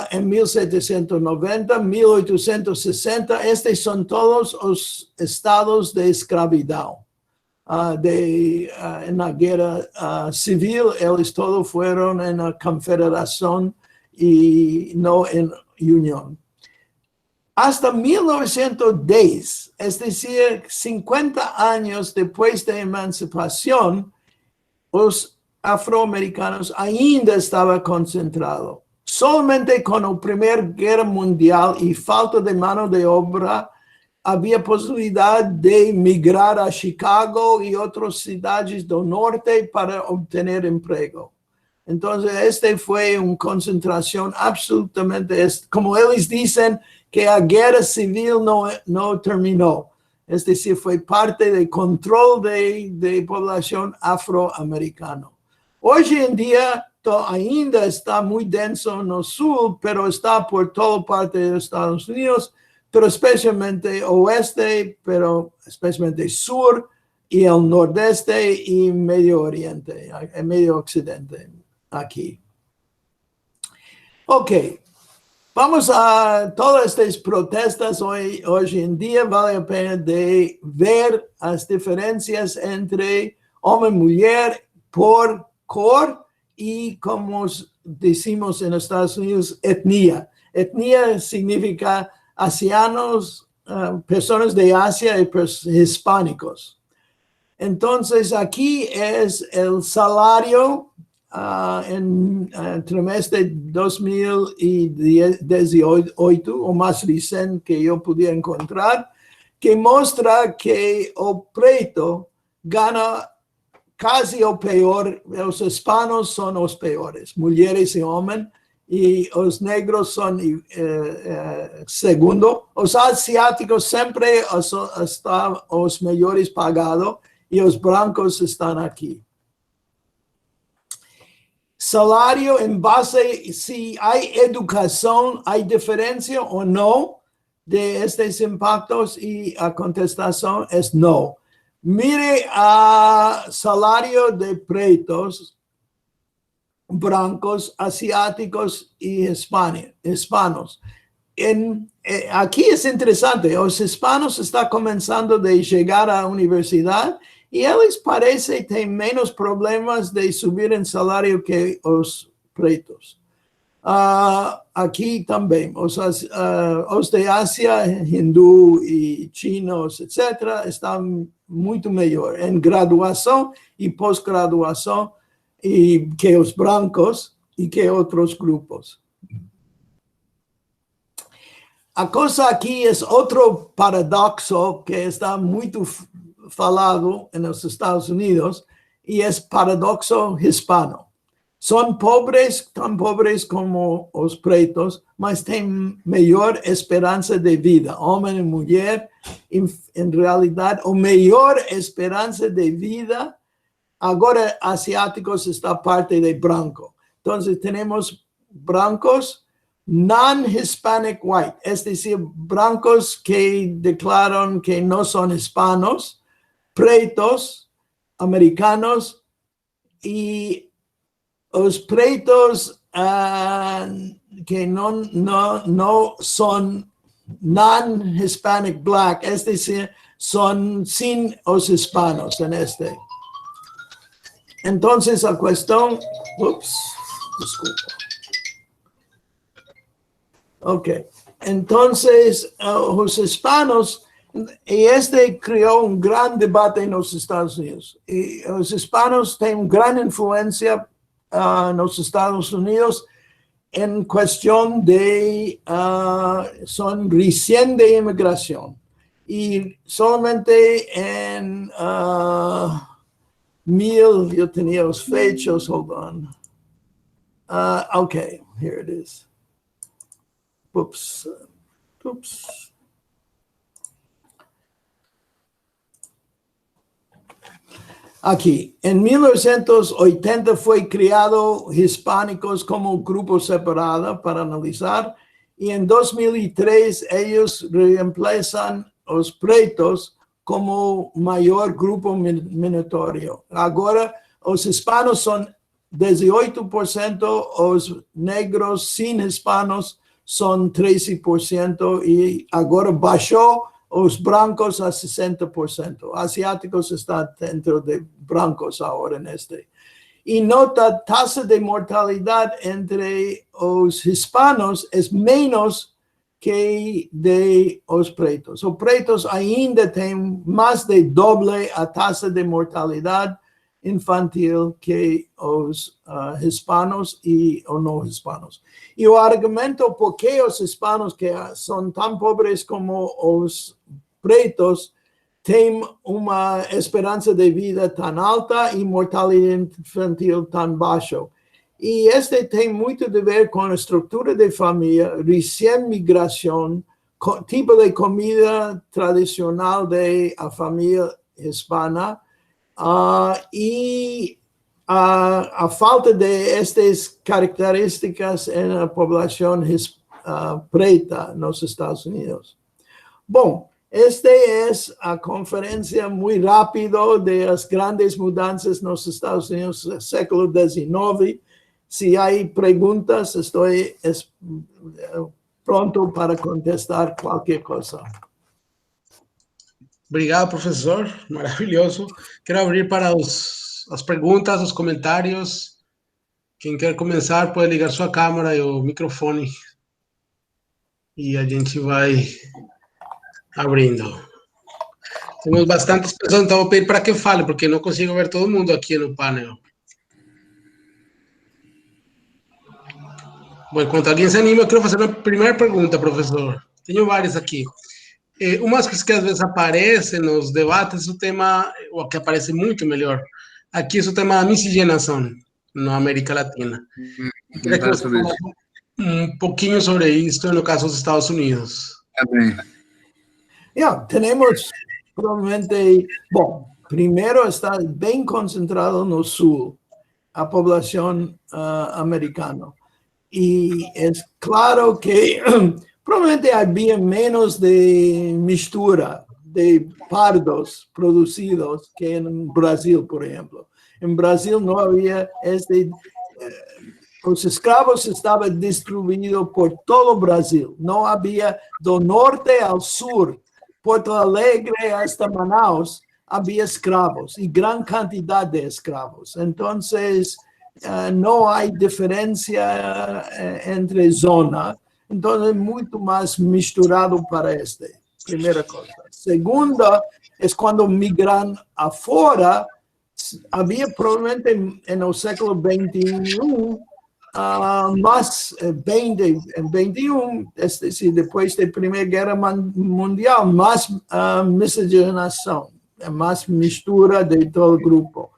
Speaker 1: En 1790, 1860, estos son todos los estados de esclavitud. En la guerra civil, ellos todos fueron en la confederación y no en unión. Hasta 1910, es decir, 50 años después de emancipación, los afroamericanos ainda estaban concentrados. Solamente con la Primera Guerra Mundial y falta de mano de obra, había posibilidad de migrar a Chicago y otras ciudades del norte para obtener empleo. Entonces, fue una concentración absolutamente, como ellos dicen, que la guerra civil no terminó. Es decir, fue parte del control de población afroamericana. Hoy en día, ainda está muy denso en el sur, pero está por toda parte de Estados Unidos, pero especialmente oeste, pero especialmente sur y el nordeste y Medio Oriente, el Medio Occidente, aquí. Ok, vamos a todas estas protestas hoy en día, vale la pena de ver las diferencias entre hombre y mujer por color y, como decimos en Estados Unidos, etnia. Etnia significa asianos, personas de Asia y hispánicos. Entonces, aquí es el salario en el trimestre 2018 o más reciente que yo pudiera encontrar, que muestra que el preto gana casi o peor, los hispanos son los peores, mujeres y hombres, y los negros son segundo. Los asiáticos siempre están los mejores pagados y los blancos están aquí. Salario en base, si hay educación, ¿hay diferencia o no de estos impactos? Y la contestación es no. Mire a salario de pretos, blancos, asiáticos y hispanos. Aquí es interesante, los hispanos están comenzando a llegar a la universidad y a ellos parece que tienen menos problemas de subir en salario que los pretos. Aquí también, los de Asia, hindú y chinos, etcétera, están mucho mejor en graduación y posgraduación y que los blancos y que otros grupos. La cosa aquí es otro paradoxo que está muy falado en los Estados Unidos y es paradoxo hispano. Son pobres, tan pobres como los pretos, mas tienen mayor esperanza de vida. Hombre y mujer, en realidad, o mayor esperanza de vida. Ahora asiáticos está parte de blanco. Entonces tenemos blancos non-Hispanic white, es decir, blancos que declaran que no son hispanos, pretos, americanos, y los pretos que no son non-Hispanic black, es decir, son sin los hispanos en este. Entonces, la cuestión, disculpa. Ok, entonces, los hispanos, y creó un gran debate en los Estados Unidos. Y los hispanos tienen gran influencia en los Estados Unidos en cuestión de, son recién de inmigración. Y solamente en... yo tenía los fechos, hold on. Okay, here it is. Oops. Aquí, en 1980 fue creado hispánicos como un grupo separado para analizar y en 2003 ellos reemplazan los pretos como mayor grupo minoritario. Ahora, los hispanos son 18%, los negros sin hispanos son 13% y ahora bajó los blancos a 60%. Asiáticos están dentro de blancos ahora en este. Y nota, tasa de mortalidad entre los hispanos es menos que de los pretos. Los pretos ainda tienen más de doble a tasa de mortalidad infantil que los hispanos o no hispanos. Y el argumento por qué los hispanos que son tan pobres como los pretos tienen una esperanza de vida tan alta y mortalidad infantil tan baja. Y tiene mucho que ver con la estructura de familia, recién migración, tipo de comida tradicional de la familia hispana, y a falta de estas características en la población preta en los Estados Unidos. Bueno, es la conferencia muy rápido de las grandes mudanzas en los Estados Unidos del século XIX. Si hay preguntas, estoy pronto para contestar cualquier cosa.
Speaker 2: Obrigado, professor. Maravilhoso. Quero abrir para as perguntas, os comentários. Quem quer começar pode ligar sua câmera e o microfone. E a gente vai abrindo. Temos bastantes pessoas, então vou pedir para que fale, porque não consigo ver todo mundo aqui no painel. Bom, enquanto alguém se anima, eu quero fazer uma primeira pergunta, professor. Tenho várias aqui. Umas que às vezes aparecem nos debates, o tema, o que aparece muito melhor, aqui é o tema da miscigenação na América Latina. Queria que você falasse Um pouquinho sobre isso no caso dos Estados Unidos.
Speaker 3: Também.
Speaker 1: Tenemos probablemente, primero está bien concentrado en el sur, a población americana. Y es claro que probablemente había menos de mixtura de pardos producidos que en Brasil, por ejemplo. En Brasil no había los esclavos estaban distribuidos por todo Brasil. No había del norte al sur, Porto Alegre hasta Manaus, había esclavos y gran cantidad de esclavos. Entonces, no hay diferencia entre zonas. Entonces, mucho más mixturado para primera cosa. Segunda, es cuando migran afuera, había probablemente en el siglo XXI más 21, es decir, después de la Primera Guerra Mundial, más miscigenación, más mixtura de todo el grupo.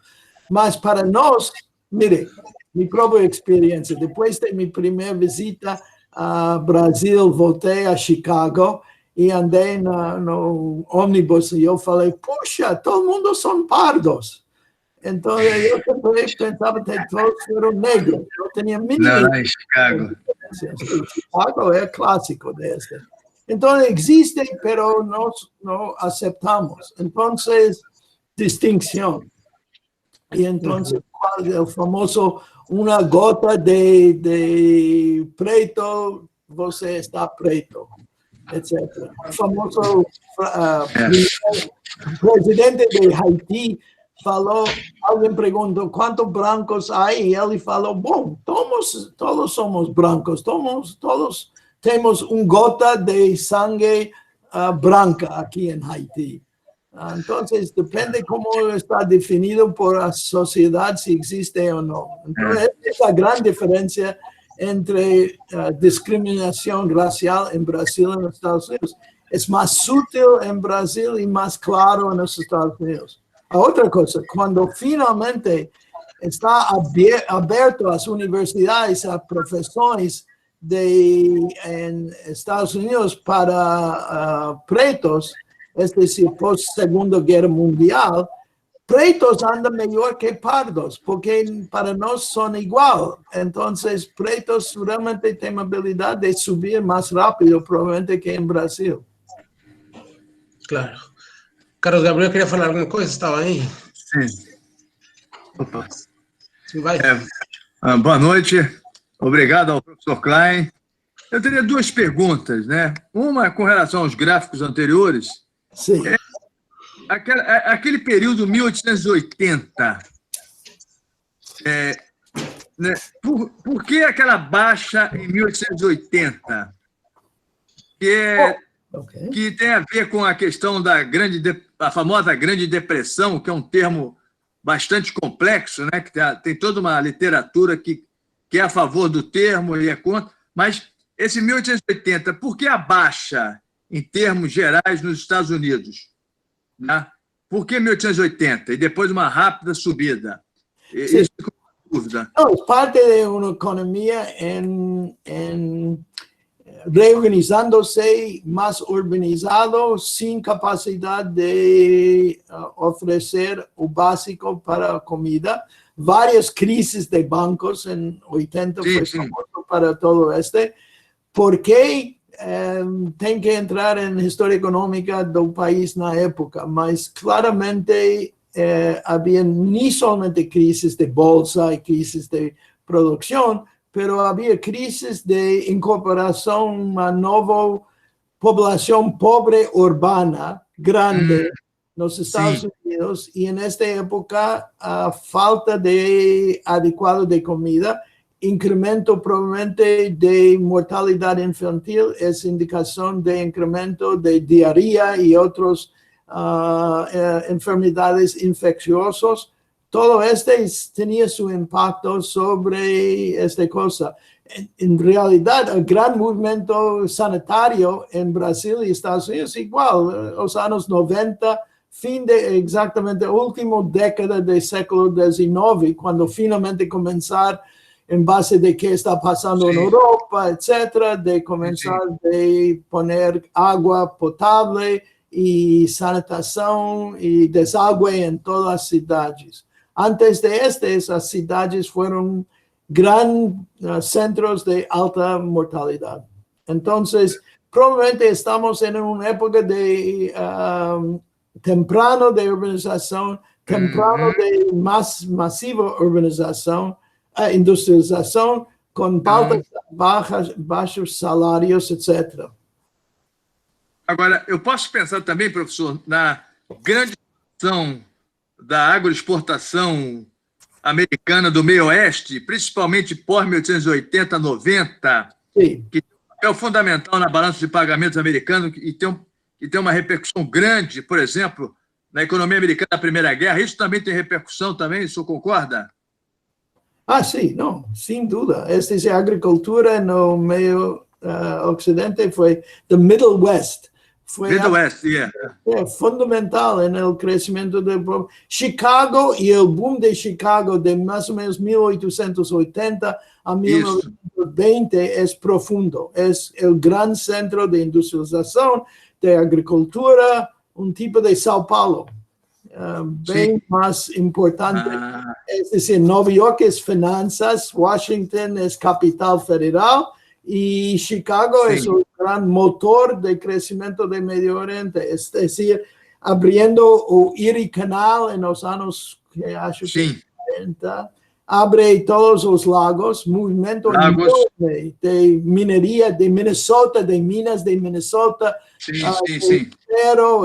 Speaker 1: Más para nosotros, mire, mi propia experiencia, después de mi primera visita a Brasil, volté a Chicago y andé en un ómnibus y yo falei, puxa, todo el mundo son pardos. Entonces yo pensaba que todos fueron negros. No tenía mínima.
Speaker 3: Não, em Chicago.
Speaker 1: Chicago es clásico de este. Entonces existe, pero no aceptamos. Entonces, distinción. Y entonces, el famoso, una gota de preto, você está preto, etc. El famoso presidente de Haití falou, alguien preguntó cuántos blancos hay y él falou, todos somos blancos, todos tenemos un gota de sangre blanca aquí en Haití. Entonces, depende cómo está definido por la sociedad, si existe o no. Entonces, es la gran diferencia entre discriminación racial en Brasil y en los Estados Unidos. Es más sutil en Brasil y más claro en los Estados Unidos. Otra cosa, cuando finalmente está abierto a las universidades, a profesores en Estados Unidos para pretos, es decir, post Segunda Guerra Mundial, pretos andan mejor que pardos, porque para nosotros son igual. Entonces, pretos realmente tienen habilidad de subir más rápido, probablemente que en Brasil.
Speaker 2: Claro. Carlos Gabriel queria falar alguma coisa? Estava aí?
Speaker 3: Sim. Opa.
Speaker 2: Sim, vai.
Speaker 3: Boa noite. Obrigado ao professor Klein. Eu teria duas perguntas, né? Uma com relação aos gráficos anteriores.
Speaker 1: Sim.
Speaker 3: Aquele período 1880, né? Por que aquela baixa em 1880? Que tem a ver com a questão da a famosa Grande Depressão, que é um termo bastante complexo, né? Que tem toda uma literatura que é a favor do termo e é contra, mas esse 1880, por que a baixa em termos gerais nos Estados Unidos? Né? Por que 1880? E depois uma rápida subida? Isso é uma dúvida.
Speaker 1: No, es parte de una economía reorganizándose, más urbanizado, sin capacidad de ofrecer lo básico para comida. Varias crisis de bancos en 80 fue famoso para todo ¿Por qué? Tem que entrar en la historia económica del país en la época, mas claramente había ni solamente crisis de bolsa y crisis de producción, pero había crisis de incorporación a nueva población pobre urbana grande en los Estados Unidos, y en esta época falta de adecuado de comida, incremento probablemente de mortalidad infantil, es indicación de incremento de diarrea y otras enfermedades infecciosas. Todo tenía su impacto sobre esta cosa. En realidad, el gran movimiento sanitario en Brasil y Estados Unidos igual, los años 90, fin de exactamente última década del siglo XIX, cuando finalmente comenzar en base de qué está pasando en Europa, etcétera, de comenzar de poner agua potable y sanitación y desagüe en todas las ciudades. Antes de esas ciudades fueron gran centros de alta mortalidad. Entonces, probablemente estamos en una época de temprano de urbanización, temprano de más masiva urbanización, industrialización, con bajos salarios, etc.
Speaker 3: Agora, eu posso pensar também, professor, na grande expansão da agroexportação americana do meio oeste, principalmente pós-1880, 90,
Speaker 1: Sim.
Speaker 3: que tem um papel fundamental na balança de pagamentos americano e tem uma repercussão grande, por exemplo, na economia americana da Primeira Guerra. Isso também tem repercussão também, o senhor concorda?
Speaker 1: Sim, não, sem dúvida. A agricultura no meio ocidente foi the Middle West.
Speaker 3: Middle West, yeah.
Speaker 1: É fundamental no crescimento do Chicago e o boom de Chicago de mais ou menos 1880 a 1920 é profundo. É o grande centro de industrialização, de agricultura, tipo de São Paulo. Bem mais importante. Es decir, Nova York es finanzas, Washington es capital federal y Chicago es un gran motor de crecimiento de Medio Oriente. Es decir, abriendo o Erie Canal en los años 40, abre todos los lagos, movimiento enorme de minería de Minnesota, de minas de Minnesota,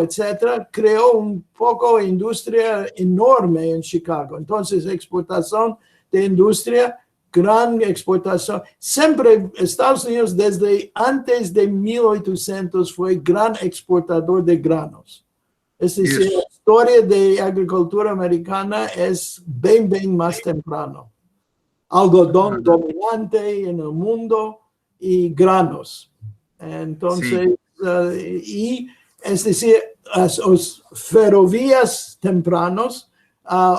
Speaker 1: etcétera, creó un poco de industria enorme en Chicago. Entonces, exportación de industria, gran exportación. Siempre Estados Unidos, desde antes de 1800, fue gran exportador de granos. Es decir, la historia de agricultura americana es bien más temprano. Algodón dominante en el mundo y granos. Entonces, y es decir, las ferrovías tempranos,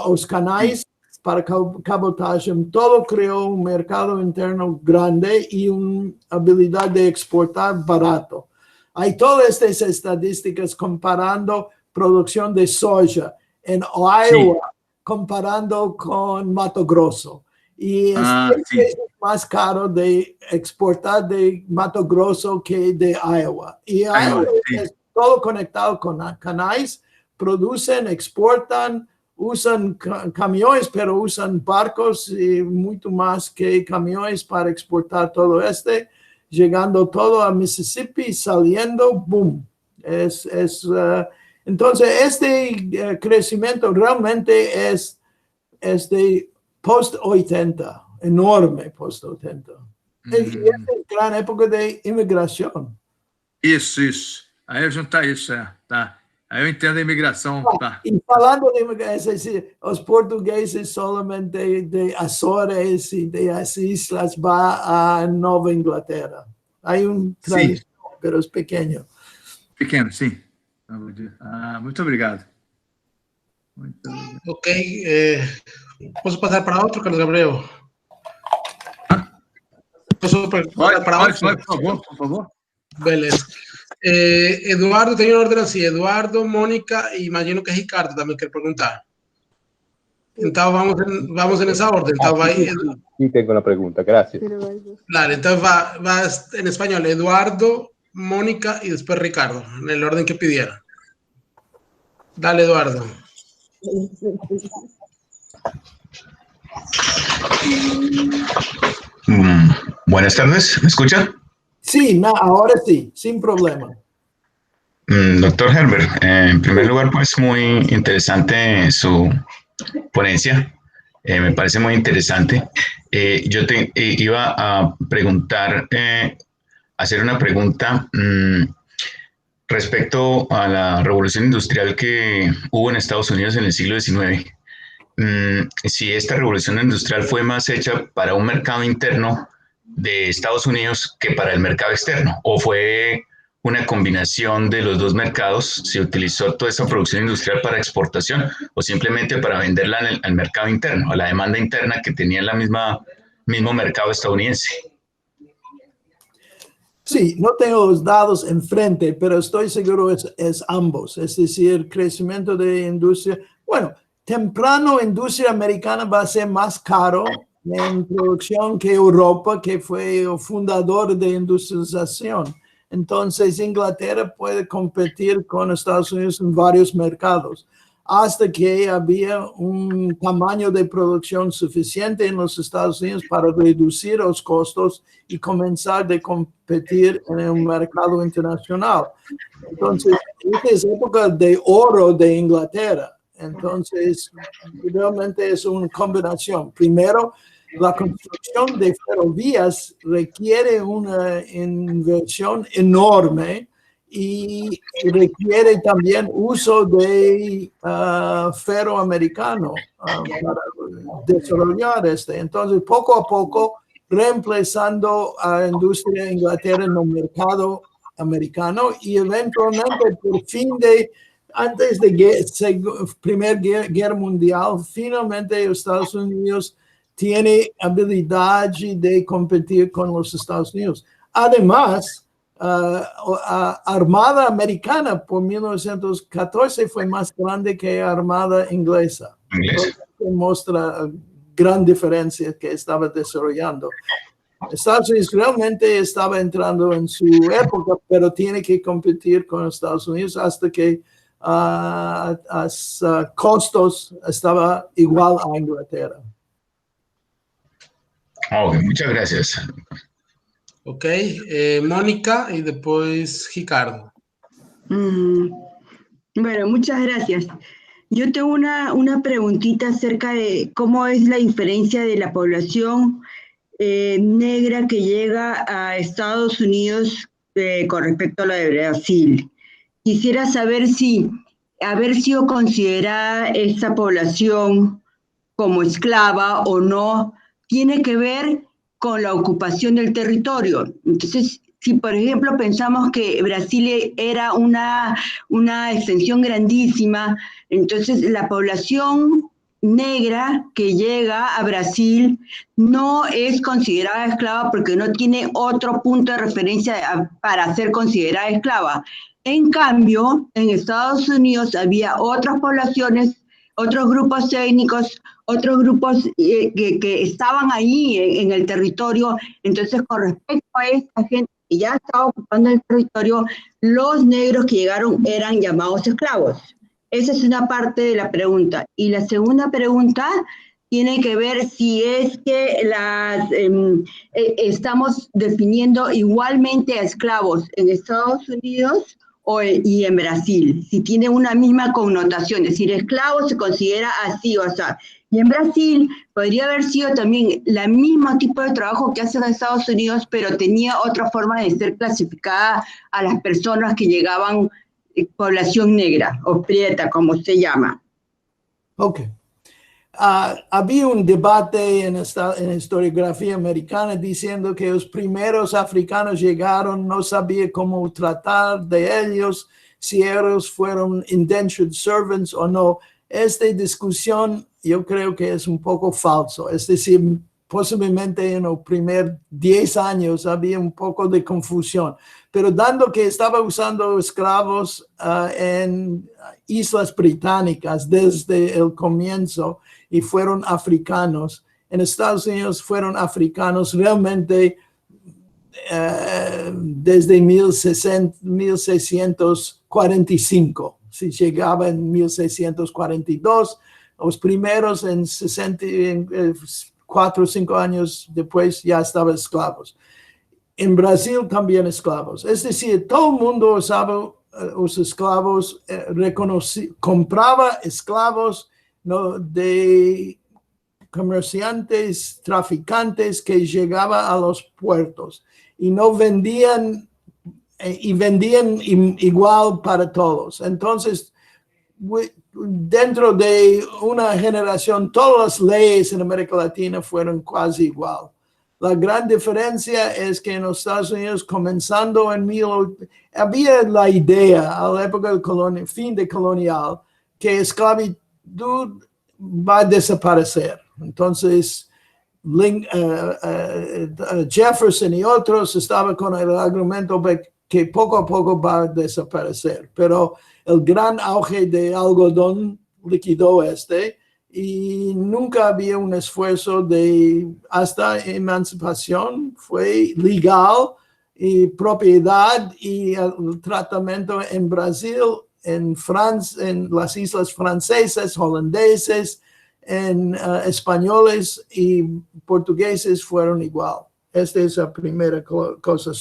Speaker 1: los canales para cabotaje, todo creó un mercado interno grande y una habilidad de exportar barato. Hay todas estas estadísticas comparando producción de soja en Iowa, comparando con Mato Grosso. Y es más caro de exportar de Mato Grosso que de Iowa. Y Iowa es todo conectado con canales, producen, exportan, usan camiones, pero usan barcos y mucho más que camiones para exportar todo llegando todo a Mississippi, saliendo, boom. Entonces, crecimiento realmente es de post-80, enorme post-80. E essa gran época de imigração.
Speaker 3: Isso. Aí eu juntar isso, tá. Aí eu entendo a imigração. Tá.
Speaker 1: E falando de imigração, os portugueses solamente de Açores e das islas vão a Nova Inglaterra. Há tradição, mas pequeno.
Speaker 3: Pequeno, sim. Muito obrigado.
Speaker 2: Ok. ¿Posso passar para outro, Carlos Gabriel? ¿Posso passar para outro?
Speaker 3: Por favor.
Speaker 2: Beleza. Eduardo, tem uma ordem assim. Eduardo, Mônica e imagino que Ricardo também quer perguntar. Então, vamos nessa ordem. Então, vai...
Speaker 4: Sí, tengo una pregunta, gracias.
Speaker 2: Dale, entonces va en español. Eduardo, Mónica y después Ricardo, en el orden que pidieron. Dale, Eduardo.
Speaker 5: Buenas tardes, ¿me escucha?
Speaker 1: Sí, ahora sí, sin problema.
Speaker 5: Doctor Herbert, en primer lugar, pues muy interesante su ponencia, me parece muy interesante. Yo iba a preguntar, hacer una pregunta respecto a la revolución industrial que hubo en Estados Unidos en el siglo XIX. Si esta revolución industrial fue más hecha para un mercado interno de Estados Unidos que para el mercado externo, o fue una combinación de los dos mercados, se utilizó toda esa producción industrial para exportación o simplemente para venderla al mercado interno, a la demanda interna que tenía la misma mismo mercado estadounidense.
Speaker 1: Sí, no tengo los datos enfrente, pero estoy seguro es ambos. Es decir, crecimiento de industria. Bueno, temprano industria americana va a ser más caro en producción que Europa, que fue el fundador de industrialización. Entonces, Inglaterra puede competir con Estados Unidos en varios mercados, hasta que había un tamaño de producción suficiente en los Estados Unidos para reducir los costos y comenzar a competir en un mercado internacional. Entonces, esta es época de oro de Inglaterra. Entonces, realmente es una combinación. Primero, la construcción de ferrovías requiere una inversión enorme y requiere también uso de ferro americano para desarrollar Entonces, poco a poco, reemplazando a la industria de Inglaterra en el mercado americano y eventualmente por fin antes de Primera Guerra Mundial, finalmente Estados Unidos tiene habilidad de competir con los Estados Unidos. Además, Armada americana por 1914 fue más grande que Armada inglesa. Entonces, muestra gran diferencia que estaba desarrollando. Estados Unidos realmente estaba entrando en su época, pero tiene que competir con Estados Unidos hasta que costos estaba igual a Inglaterra.
Speaker 5: Okay, muchas gracias.
Speaker 2: Ok, Mónica y después Ricardo.
Speaker 6: Bueno, muchas gracias. Yo tengo una preguntita acerca de cómo es la diferencia de la población negra que llega a Estados Unidos con respecto a la de Brasil. Quisiera saber si haber sido considerada esta población como esclava o no tiene que ver con la ocupación del territorio. Entonces, si por ejemplo pensamos que Brasil era una extensión grandísima, entonces la población negra que llega a Brasil no es considerada esclava porque no tiene otro punto de referencia para ser considerada esclava. En cambio, en Estados Unidos había otras poblaciones, otros grupos étnicos, otros grupos que estaban ahí en el territorio. Entonces, con respecto a esta gente que ya estaba ocupando el territorio, los negros que llegaron eran llamados esclavos. Esa es una parte de la pregunta. Y la segunda pregunta tiene que ver si es que estamos definiendo igualmente a esclavos en Estados Unidos y en Brasil, si tiene una misma connotación, es decir, esclavo se considera así o así. Y en Brasil podría haber sido también el mismo tipo de trabajo que hacen en Estados Unidos, pero tenía otra forma de ser clasificada a las personas que llegaban, población negra o prieta, como se llama.
Speaker 1: Ok. Había un debate en historiografía americana diciendo que los primeros africanos llegaron, no sabía cómo tratar de ellos, si ellos fueron indentured servants o no. Esta discusión yo creo que es un poco falso. Es decir, posiblemente en los primeros 10 años había un poco de confusión. Pero dado que estaba usando esclavos en islas británicas desde el comienzo, y fueron africanos. En Estados Unidos fueron africanos realmente desde 1645. Si llegaba en 1642, los primeros en 4 o 5 años después ya estaban esclavos. En Brasil también esclavos. Es decir, todo el mundo usaba los esclavos, compraba esclavos, ¿no?, de comerciantes, traficantes que llegaban a los puertos y no vendían, y vendían igual para todos. Entonces, dentro de una generación, todas las leyes en América Latina fueron casi igual. La gran diferencia es que en los Estados Unidos, comenzando en había la idea a la época del fin de colonial que esclavitud va a desaparecer. Entonces, Jefferson y otros estaban con el argumento que poco a poco va a desaparecer, pero el gran auge de algodón liquidó y nunca había un esfuerzo hasta emancipación, fue legal y propiedad y el tratamiento en Brasil, en Francia, en las islas francesas, holandeses, en españoles y portugueses fueron igual. Esta es la primera cosa.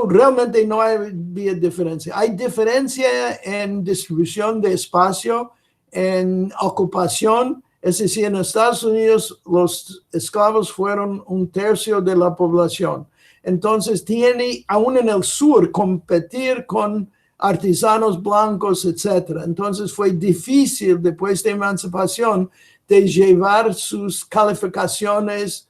Speaker 1: Realmente no hay diferencia. Hay diferencia en distribución de espacio, en ocupación. Es decir, en Estados Unidos los esclavos fueron 1/3 de la población. Entonces tiene, aún en el sur, competir con artesanos blancos, etc. Entonces fue difícil después de emancipación de llevar sus calificaciones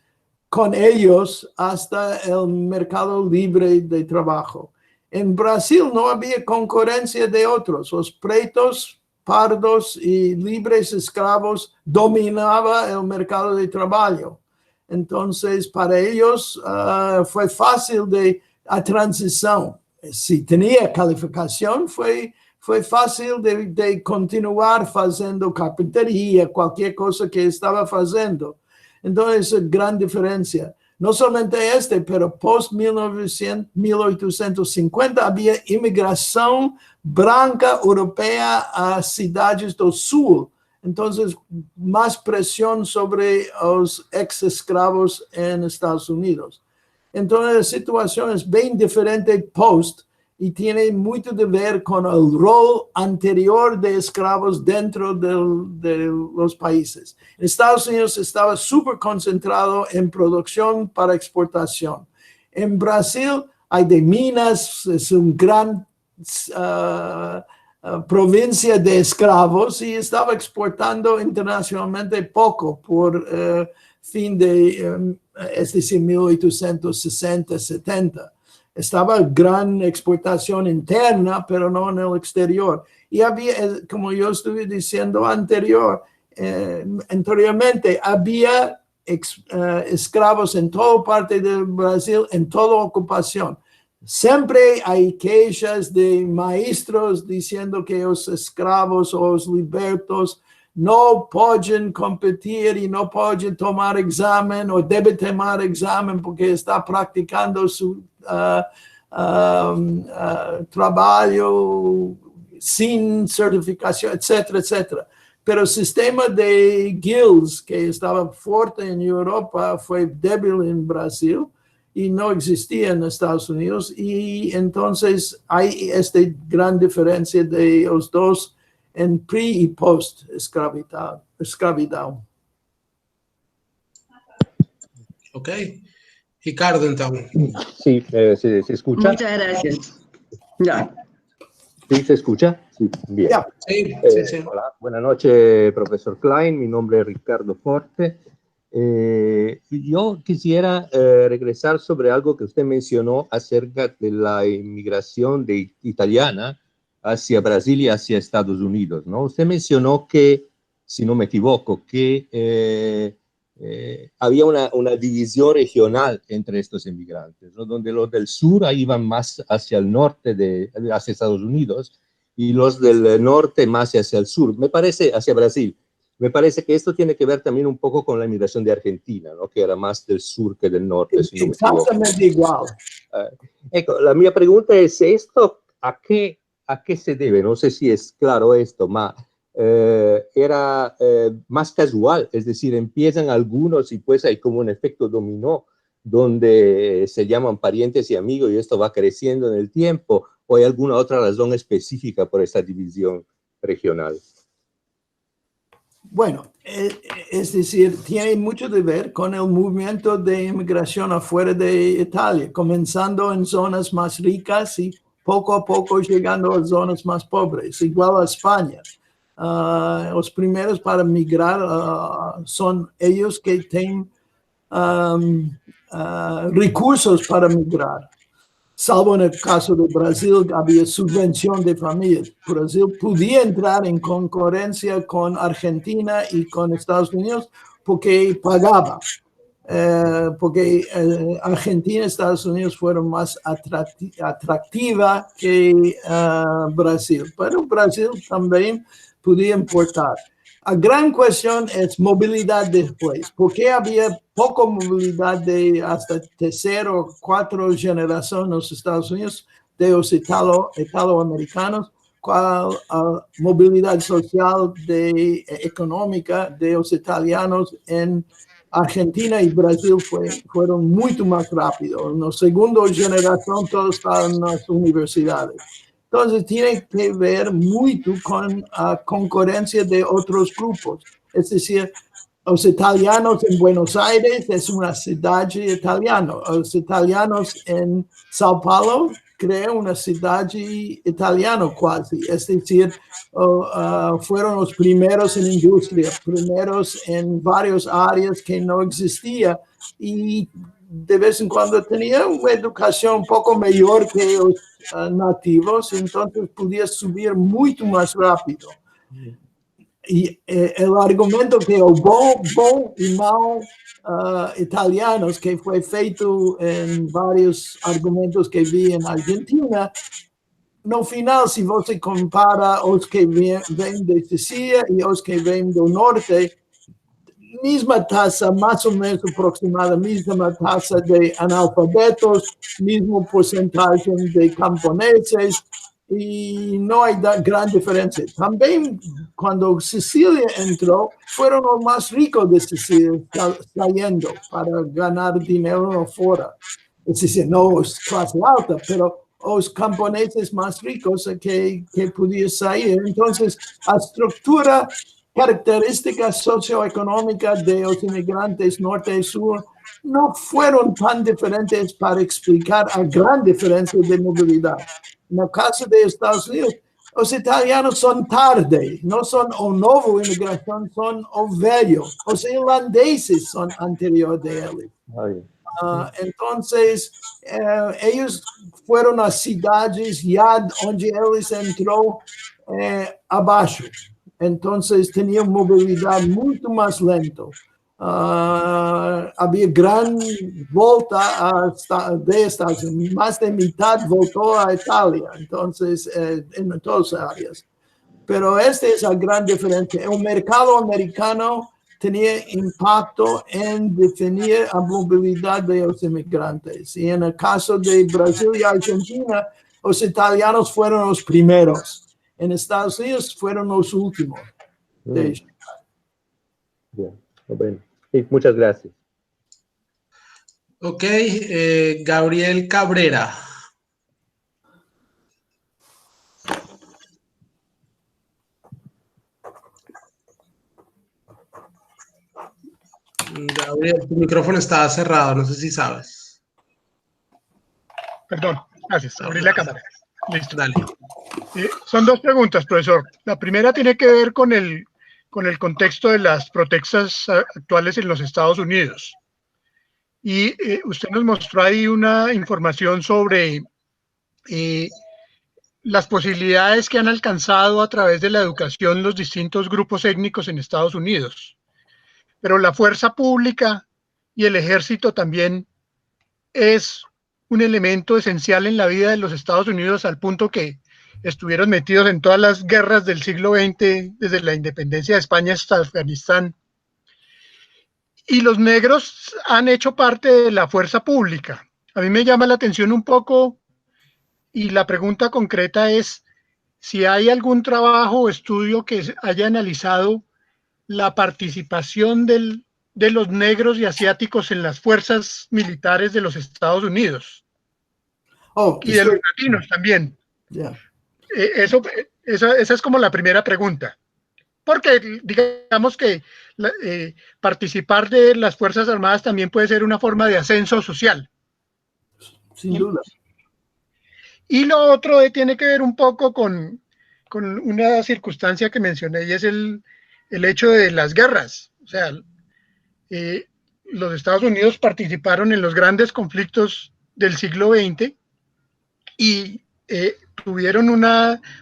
Speaker 1: con ellos hasta el mercado libre de trabajo. En Brasil no había concurrencia de otros. Los pretos, pardos y libres esclavos dominaban el mercado de trabajo. Entonces, para ellos fue fácil la transición. Si tenía calificación, fue fácil de continuar haciendo carpintería, cualquier cosa que estaba haciendo. Entonces, gran diferencia. No solamente pero post-1850 había inmigración blanca europea a ciudades del sur. Entonces, más presión sobre los ex-esclavos en Estados Unidos. Entonces, la situación es bien diferente post y tiene mucho que ver con el rol anterior de esclavos dentro de los países. En Estados Unidos estaba súper concentrado en producción para exportación. En Brasil hay de minas, es un gran provincia de esclavos y estaba exportando internacionalmente poco por fin de, es decir, 1860, 70. Estaba gran exportación interna, pero no en el exterior. Y había, como yo estuve diciendo anteriormente, había esclavos en toda parte del Brasil, en toda ocupación. Siempre hay quejas de maestros diciendo que los esclavos o los libertos no pueden competir y no pueden tomar examen o deben tomar examen porque está practicando su trabajo sin certificación, etcétera, etcétera. Pero el sistema de guilds que estaba fuerte en Europa fue débil en Brasil y no existía en Estados Unidos, y entonces hay esta gran diferencia de los dos en pre y post esclavidad.
Speaker 2: Ok. Ricardo, entonces.
Speaker 4: Sí, ¿se escucha?
Speaker 6: Muchas gracias. Ya.
Speaker 4: ¿Sí se escucha? Sí, bien.
Speaker 1: Yeah.
Speaker 2: Sí.
Speaker 4: Hola, buenas noches, profesor Klein. Mi nombre es Ricardo Forte. Yo quisiera regresar sobre algo que usted mencionó acerca de la inmigración italiana hacia Brasil y hacia Estados Unidos, ¿no? Usted mencionó que, si no me equivoco, que había una división regional entre estos inmigrantes, ¿no? Donde los del sur iban más hacia el norte, hacia Estados Unidos, y los del norte más hacia el sur, me parece, hacia Brasil. Me parece que esto tiene que ver también un poco con la inmigración de Argentina, ¿no? Que era más del sur que del norte, si no me equivoco.
Speaker 1: Exactamente igual.
Speaker 4: La mia pregunta es, ¿esto a qué se debe? No sé si es claro esto, era más casual, es decir, empiezan algunos y pues hay como un efecto dominó, donde se llaman parientes y amigos y esto va creciendo en el tiempo, o hay alguna otra razón específica por esta división regional.
Speaker 1: Bueno, es decir, tiene mucho que ver con el movimiento de inmigración afuera de Italia, comenzando en zonas más ricas y poco a poco llegando a zonas más pobres, igual a España. Los primeros para migrar son ellos que tienen recursos para migrar. salvo en el caso de Brasil, había subvención de familias. Brasil podía entrar en concurrencia con Argentina y con Estados Unidos porque pagaba. Porque Argentina y Estados Unidos fueron más atractiva que Brasil, pero Brasil también podía importar. La gran cuestión es movilidad después. ¿Por qué había poca movilidad de hasta tercera o cuarta generación en los Estados Unidos de los italoamericanos? ¿Cuál movilidad social económica de los italianos en Argentina y Brasil fueron mucho más rápidos? En la segunda generación todos estaban en las universidades. Entonces tiene que ver mucho con concurrencia de otros grupos. Es decir, los italianos en Buenos Aires es una ciudad italiana. Los italianos en Sao Paulo crean una ciudad italiana casi. Es decir, fueron los primeros en industria, primeros en varias áreas que no existía y de vez en cuando tenía una educación un poco mejor que los nativos, entonces podía subir mucho más rápido. Y el argumento que hubo bon y mal italianos, que fue feito en varios argumentos que vi en Argentina, no final, si vos se compara los que ven de Sicilia y los que ven del norte, misma tasa, más o menos aproximada, misma tasa de analfabetos, mismo porcentaje de camponeses, y no hay gran diferencia. También cuando Sicilia entró, fueron los más ricos de Sicilia saliendo para ganar dinero fuera. Es decir, no es clase alta, pero los camponeses más ricos que pudieron salir. Entonces, la estructura, características socioeconómicas de los inmigrantes norte y sur no fueron tan diferentes para explicar la gran diferencia de movilidad. En el caso de Estados Unidos, los italianos son tarde, no son o nueva inmigración, son o vello. Los irlandeses son anterior de él. Entonces, ellos fueron a ciudades ya donde él entró abajo. Entonces, tenían movilidad mucho más lento. Había gran volta de Estados Unidos, más de mitad voltó a Italia, entonces en todas las áreas. Pero esta es la gran diferencia. El mercado americano tenía impacto en definir la movilidad de los inmigrantes. Y en el caso de Brasil y Argentina, los italianos fueron los primeros. En Estados Unidos fueron los últimos.
Speaker 4: Bien, bueno. Sí, muchas gracias.
Speaker 2: Ok, Gabriel Cabrera. Gabriel, tu micrófono estaba cerrado, no sé si sabes.
Speaker 7: Perdón, gracias, abrí la cámara. Listo.
Speaker 2: Dale.
Speaker 7: Son dos preguntas, profesor. La primera tiene que ver con el contexto de las protestas actuales en los Estados Unidos. Y usted nos mostró ahí una información sobre las posibilidades que han alcanzado a través de la educación los distintos grupos étnicos en Estados Unidos. Pero la fuerza pública y el ejército también es un elemento esencial en la vida de los Estados Unidos, al punto que estuvieron metidos en todas las guerras del siglo XX, desde la independencia de España hasta Afganistán. Y los negros han hecho parte de la fuerza pública. A mí me llama la atención un poco, y la pregunta concreta es si hay algún trabajo o estudio que haya analizado la participación de los negros y asiáticos en las fuerzas militares de los Estados Unidos. Y de los latinos también.
Speaker 1: Yeah.
Speaker 7: Esa es como la primera pregunta. Porque digamos que participar de las Fuerzas Armadas también puede ser una forma de ascenso social.
Speaker 1: Sin duda.
Speaker 7: Y lo otro tiene que ver un poco con una circunstancia que mencioné, y es el hecho de las guerras. O sea, los Estados Unidos participaron en los grandes conflictos del siglo XX y tuvieron un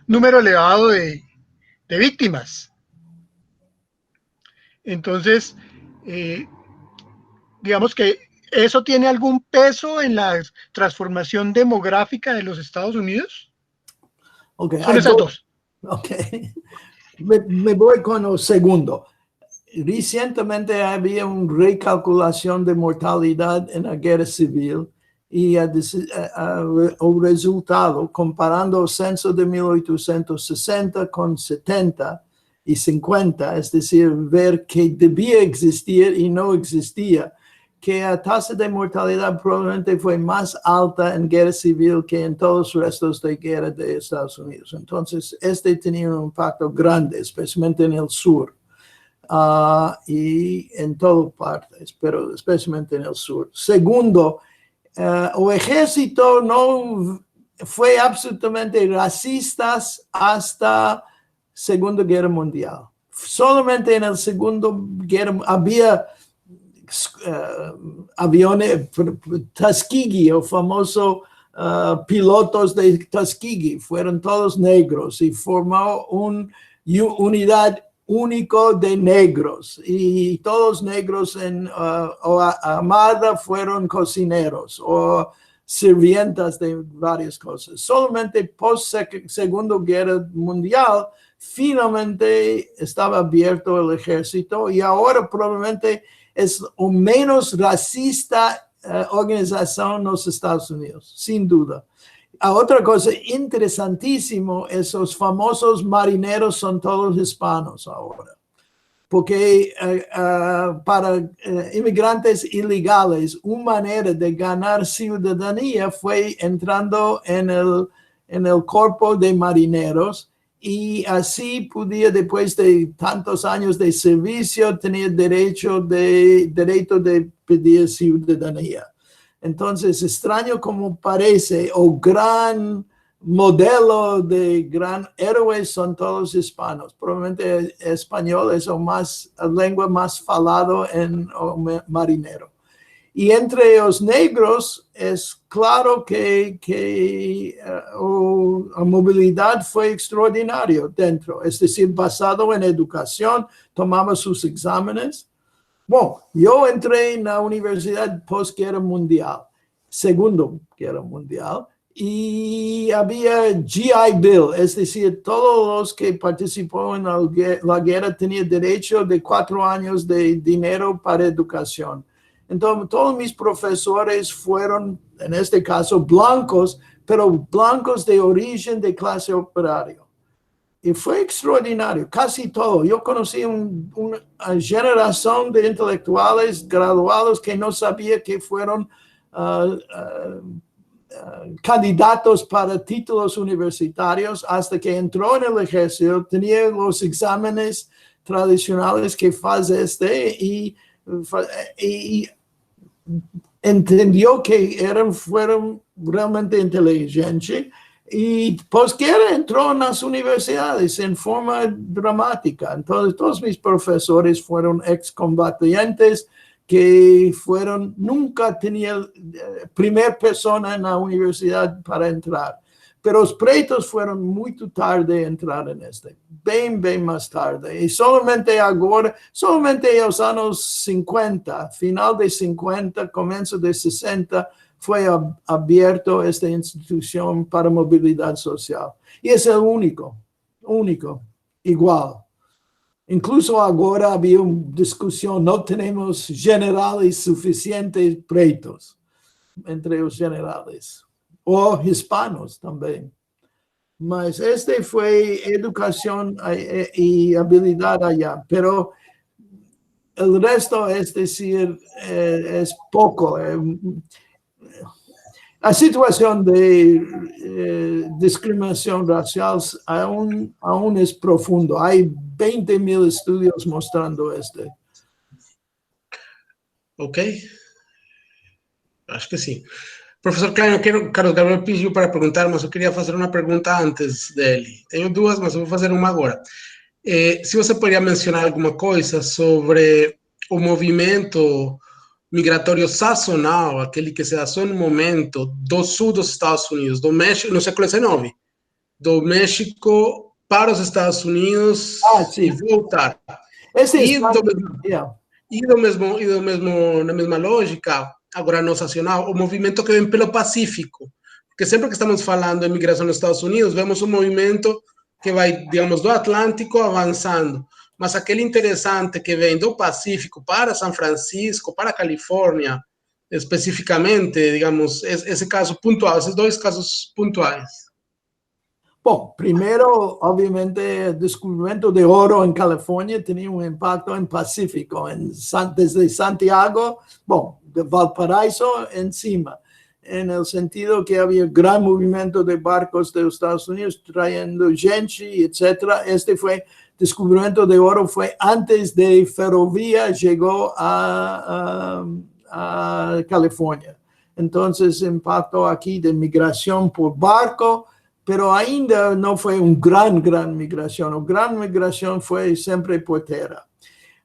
Speaker 7: número elevado de víctimas. Entonces, digamos que ¿eso tiene algún peso en la transformación demográfica de los Estados Unidos?
Speaker 1: Okay,
Speaker 7: Son esas dos.
Speaker 1: Ok. Me voy con el segundo. Recientemente había una recalculación de mortalidad en la guerra civil y el resultado, comparando el censo de 1860 con 70 y 50, es decir, ver que debía existir y no existía, que la tasa de mortalidad probablemente fue más alta en guerra civil que en todos los restos de guerra de Estados Unidos. Entonces, tenía un impacto grande, especialmente en el sur. Y en todas partes, pero especialmente en el sur. Segundo, el ejército no fue absolutamente racista hasta Segunda Guerra Mundial. Solamente en la Segunda Guerra había aviones, Tuskegee, el famoso pilotos de Tuskegee, fueron todos negros y formó una unidad único de negros, y todos negros en Armada fueron cocineros o sirvientas de varias cosas. Solamente post Segunda Guerra Mundial finalmente estaba abierto el ejército, y ahora probablemente es o menos racista organización en los Estados Unidos, sin duda. Otra cosa interesantísimo, esos famosos marineros son todos hispanos ahora, porque para inmigrantes ilegales, una manera de ganar ciudadanía fue entrando en el cuerpo de marineros, y así podía, después de tantos años de servicio, tener derecho de pedir ciudadanía. Entonces, extraño como parece, o gran modelo de gran héroes son todos hispanos. Probablemente español es la lengua más falada en marinero. Y entre los negros es claro que la movilidad fue extraordinaria dentro, es decir, basado en educación, tomaba sus exámenes. Bueno, yo entré en la universidad post-guerra mundial, Segunda Guerra Mundial, y había GI Bill, es decir, todos los que participaron en la guerra tenían derecho de 4 años de dinero para educación. Entonces, todos mis profesores fueron, en este caso, blancos, pero blancos de origen de clase operaria. Y fue extraordinario, casi todo. Yo conocí una generación de intelectuales graduados que no sabía que fueron candidatos para títulos universitarios hasta que entró en el ejército, tenía los exámenes tradicionales que hace y entendió que fueron realmente inteligentes. Y posguerra entró en las universidades en forma dramática. Entonces, todos mis profesores fueron excombatientes que nunca tenían primera persona en la universidad para entrar. Pero los pretos fueron muy tarde entrar en bien más tarde. Y solamente en los años 50, final de 50, comienzo de 60, fue abierto esta institución para movilidad social. Y es el único, igual. Incluso ahora había una discusión, no tenemos generales suficientes pretos entre los generales, o hispanos también. Mas fue educación y habilidad allá, pero el resto, es decir, es poco. La situación de discriminación racial aún es profundo. Hay 20,000 estudios mostrando
Speaker 2: Ok. Acho que sim. Professor Klein, eu quero Carlos Gabriel pediu para perguntar, mas eu queria fazer uma pergunta antes dele. Tenho duas, mas eu vou fazer uma agora. Se você poderia mencionar alguma coisa sobre o movimento migratório sazonal, aquele que se dá só no momento, do sul dos Estados Unidos, do México, no século XIX, do México para os Estados Unidos
Speaker 1: sim.
Speaker 2: e voltar.
Speaker 1: Esse
Speaker 2: E na mesma lógica, agora no nacional, o movimento que vem pelo Pacífico, porque sempre que estamos falando de migração nos Estados Unidos, vemos um movimento que vai, digamos, do Atlântico avançando, mas aquele interessante que vem do Pacífico para São Francisco, para a Califórnia, especificamente, digamos, esse caso pontual, esses dois casos pontuais.
Speaker 1: Bom, primeiro, obviamente, o descobrimento de ouro em Califórnia tinha um impacto em Pacífico, desde Santiago, bom, de Valparaíso em cima, no sentido que havia gran movimento de barcos dos Estados Unidos trayendo gente, etc. Este descobrimento de ouro foi antes de ferrovia chegou a Califórnia. Então, impacto aqui de migração por barco, pero ainda não foi gran migração. A gran migração foi sempre por terra.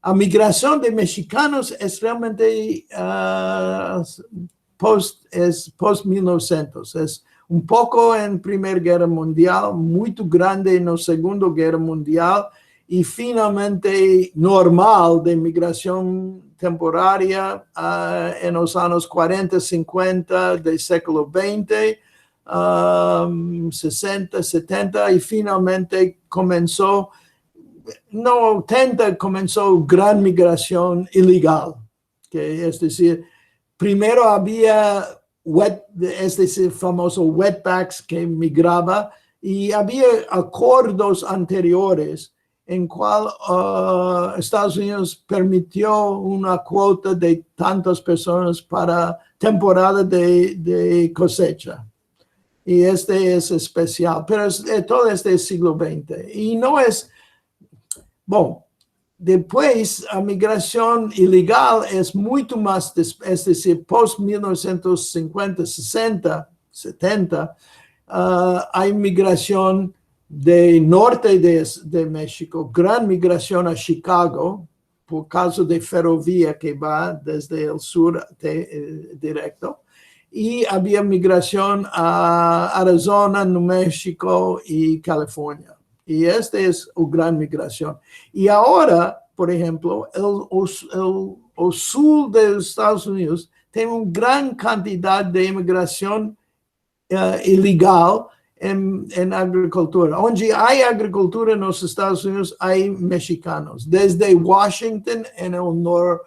Speaker 1: A migração de mexicanos é realmente post-1900. É pouco em Primeira Guerra Mundial, muito grande na Segunda Guerra Mundial e finalmente normal de migração temporária nos anos 40, 50 do século XX, 60, 70 e finalmente começou, no 80 começou gran migração ilegal, que é decir, primeiro havia esse famoso wetbacks que migrava e havia acordos anteriores em qual Estados Unidos permitiu uma quota de tantas pessoas para temporada de cosecha. E este é especial, mas todo este siglo XX. E não é... Bom, depois a migração ilegal é muito mais, é decir, pós-1950, 60, 70, a imigração do norte de México, grande migração a Chicago, por causa da ferrovia que vai desde o sul direto, e havia migração a Arizona, New México e Califórnia. E esta é a grande migração. E agora, por exemplo, o sul dos Estados Unidos tem uma grande quantidade de imigração ilegal em agricultura. Onde há agricultura nos Estados Unidos, há mexicanos. Desde Washington, no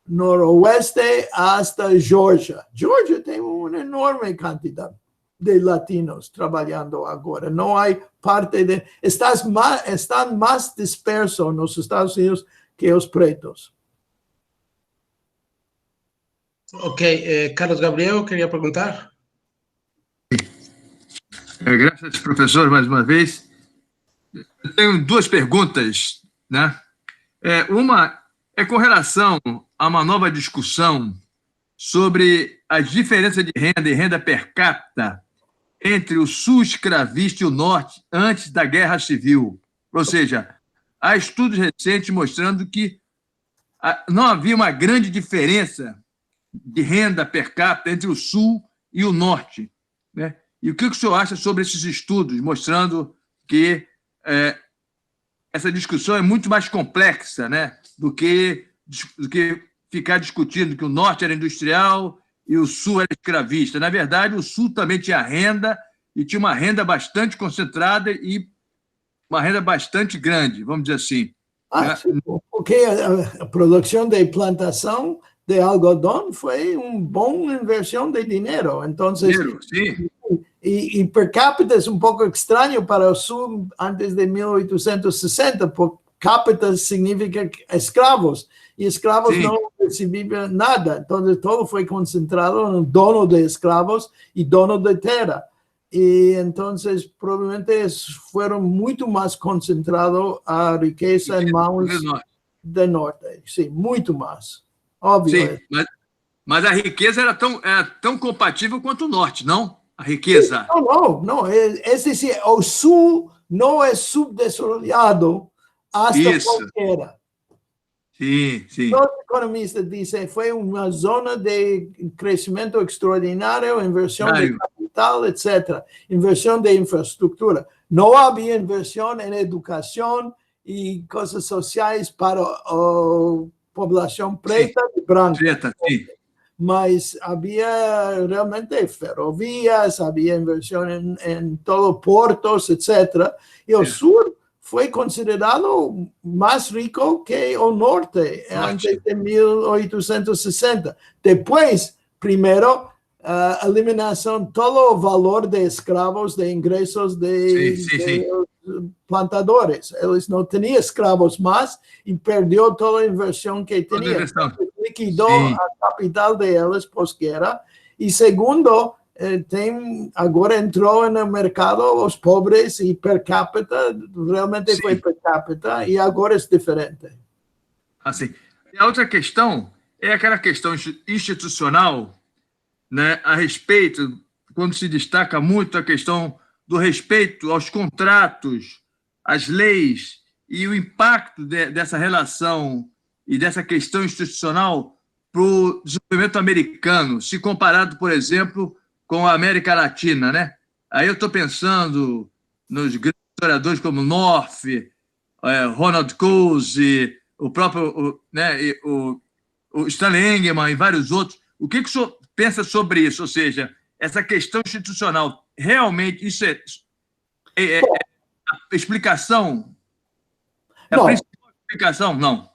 Speaker 1: noroeste, hasta Georgia. Georgia tem uma enorme quantidade de latinos trabalhando agora. Não há parte de... Estão mais dispersos nos Estados Unidos que os pretos.
Speaker 2: Ok. Carlos Gabriel, queria perguntar?
Speaker 3: Graças, professor, mais uma vez. Eu tenho duas perguntas, né? Uma é com relação a uma nova discussão sobre a diferença de renda e renda per capita entre o sul escravista e o norte antes da Guerra Civil. Ou seja, há estudos recentes mostrando que não havia uma grande diferença de renda per capita entre o sul e o norte, né? E o que o senhor acha sobre esses estudos, mostrando que essa discussão é muito mais complexa, né, do que ficar discutindo que o norte era industrial e o sul era escravista? Na verdade, o sul também tinha renda, e tinha uma renda bastante concentrada e uma renda bastante grande, vamos dizer assim.
Speaker 1: Sim, porque a produção de plantação de algodão foi uma boa inversão de dinheiro. Então,
Speaker 3: sim.
Speaker 1: E per capita é um pouco estranho para o sul antes de 1860, por capita significa escravos, e escravos não recebiam nada. Então, todo foi concentrado no dono de escravos e dono de terra. E então, provavelmente foram muito mais concentrados a riqueza em mãos do norte. Sim, muito mais. Óbvio.
Speaker 3: Sim, mas a riqueza era tão compatível quanto o norte, não? A riqueza.
Speaker 1: Não. É decir, o sul não é subdesarrollado hasta a fronteira.
Speaker 3: Sí, sí.
Speaker 1: Los economistas dicen fue una zona de crecimiento extraordinario, inversión de capital, etcétera, inversión de infraestructura. No había inversión en educación y cosas sociales para población preta y blanca.
Speaker 3: Sí.
Speaker 1: Mas había realmente ferrovías, había inversión en todo puertos, etcétera. Y el sur fue considerado más rico que el norte antes de 1860. Después, primero, eliminación todo el valor de esclavos, de ingresos de plantadores. Ellos no tenían esclavos más y perdió toda la inversión que tenía. Liquidó a capital de ellos posguerra. Y segundo, ahora entró en el mercado los pobres y per cápita, realmente foi per cápita e agora é diferente.
Speaker 3: Assim, e a outra questão é aquela questão institucional, né, a respeito, quando se destaca muito a questão do respeito aos contratos, às leis e o impacto dessa relação e dessa questão institucional para o desenvolvimento americano, se comparado, por exemplo, com a América Latina, né? Aí eu estou pensando nos grandes historiadores como North, Ronald Coase, o próprio o Stanley Engelman e vários outros. O que o senhor pensa sobre isso? Ou seja, essa questão institucional, realmente, isso é a explicação? É a principal explicação? Não.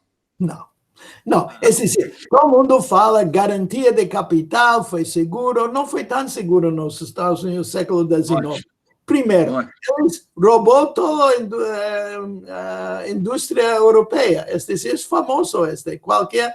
Speaker 1: Não, é decir, todo mundo fala garantia de capital, foi seguro, não foi tão seguro nos Estados Unidos no século XIX. Primeiro, eles roubou toda a indústria europeia, é decir, é famoso qualquer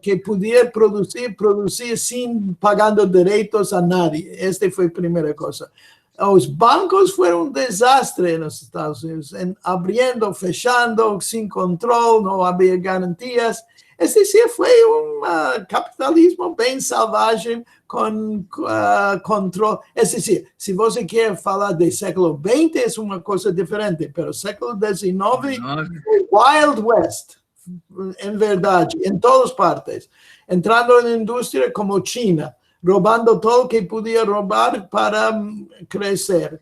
Speaker 1: que podia produzir sem pagando direitos a nadie. Esta foi a primeira coisa. Os bancos foram um desastre nos Estados Unidos, abrindo, fechando, sem controle, não havia garantias. É decir, foi um capitalismo bem selvagem com controle. É decir, se você quer falar do século XX, é uma coisa diferente, mas o século XIX foi Wild West, em verdade, em todas partes. Entrando na indústria como China, roubando todo que podia roubar para crescer.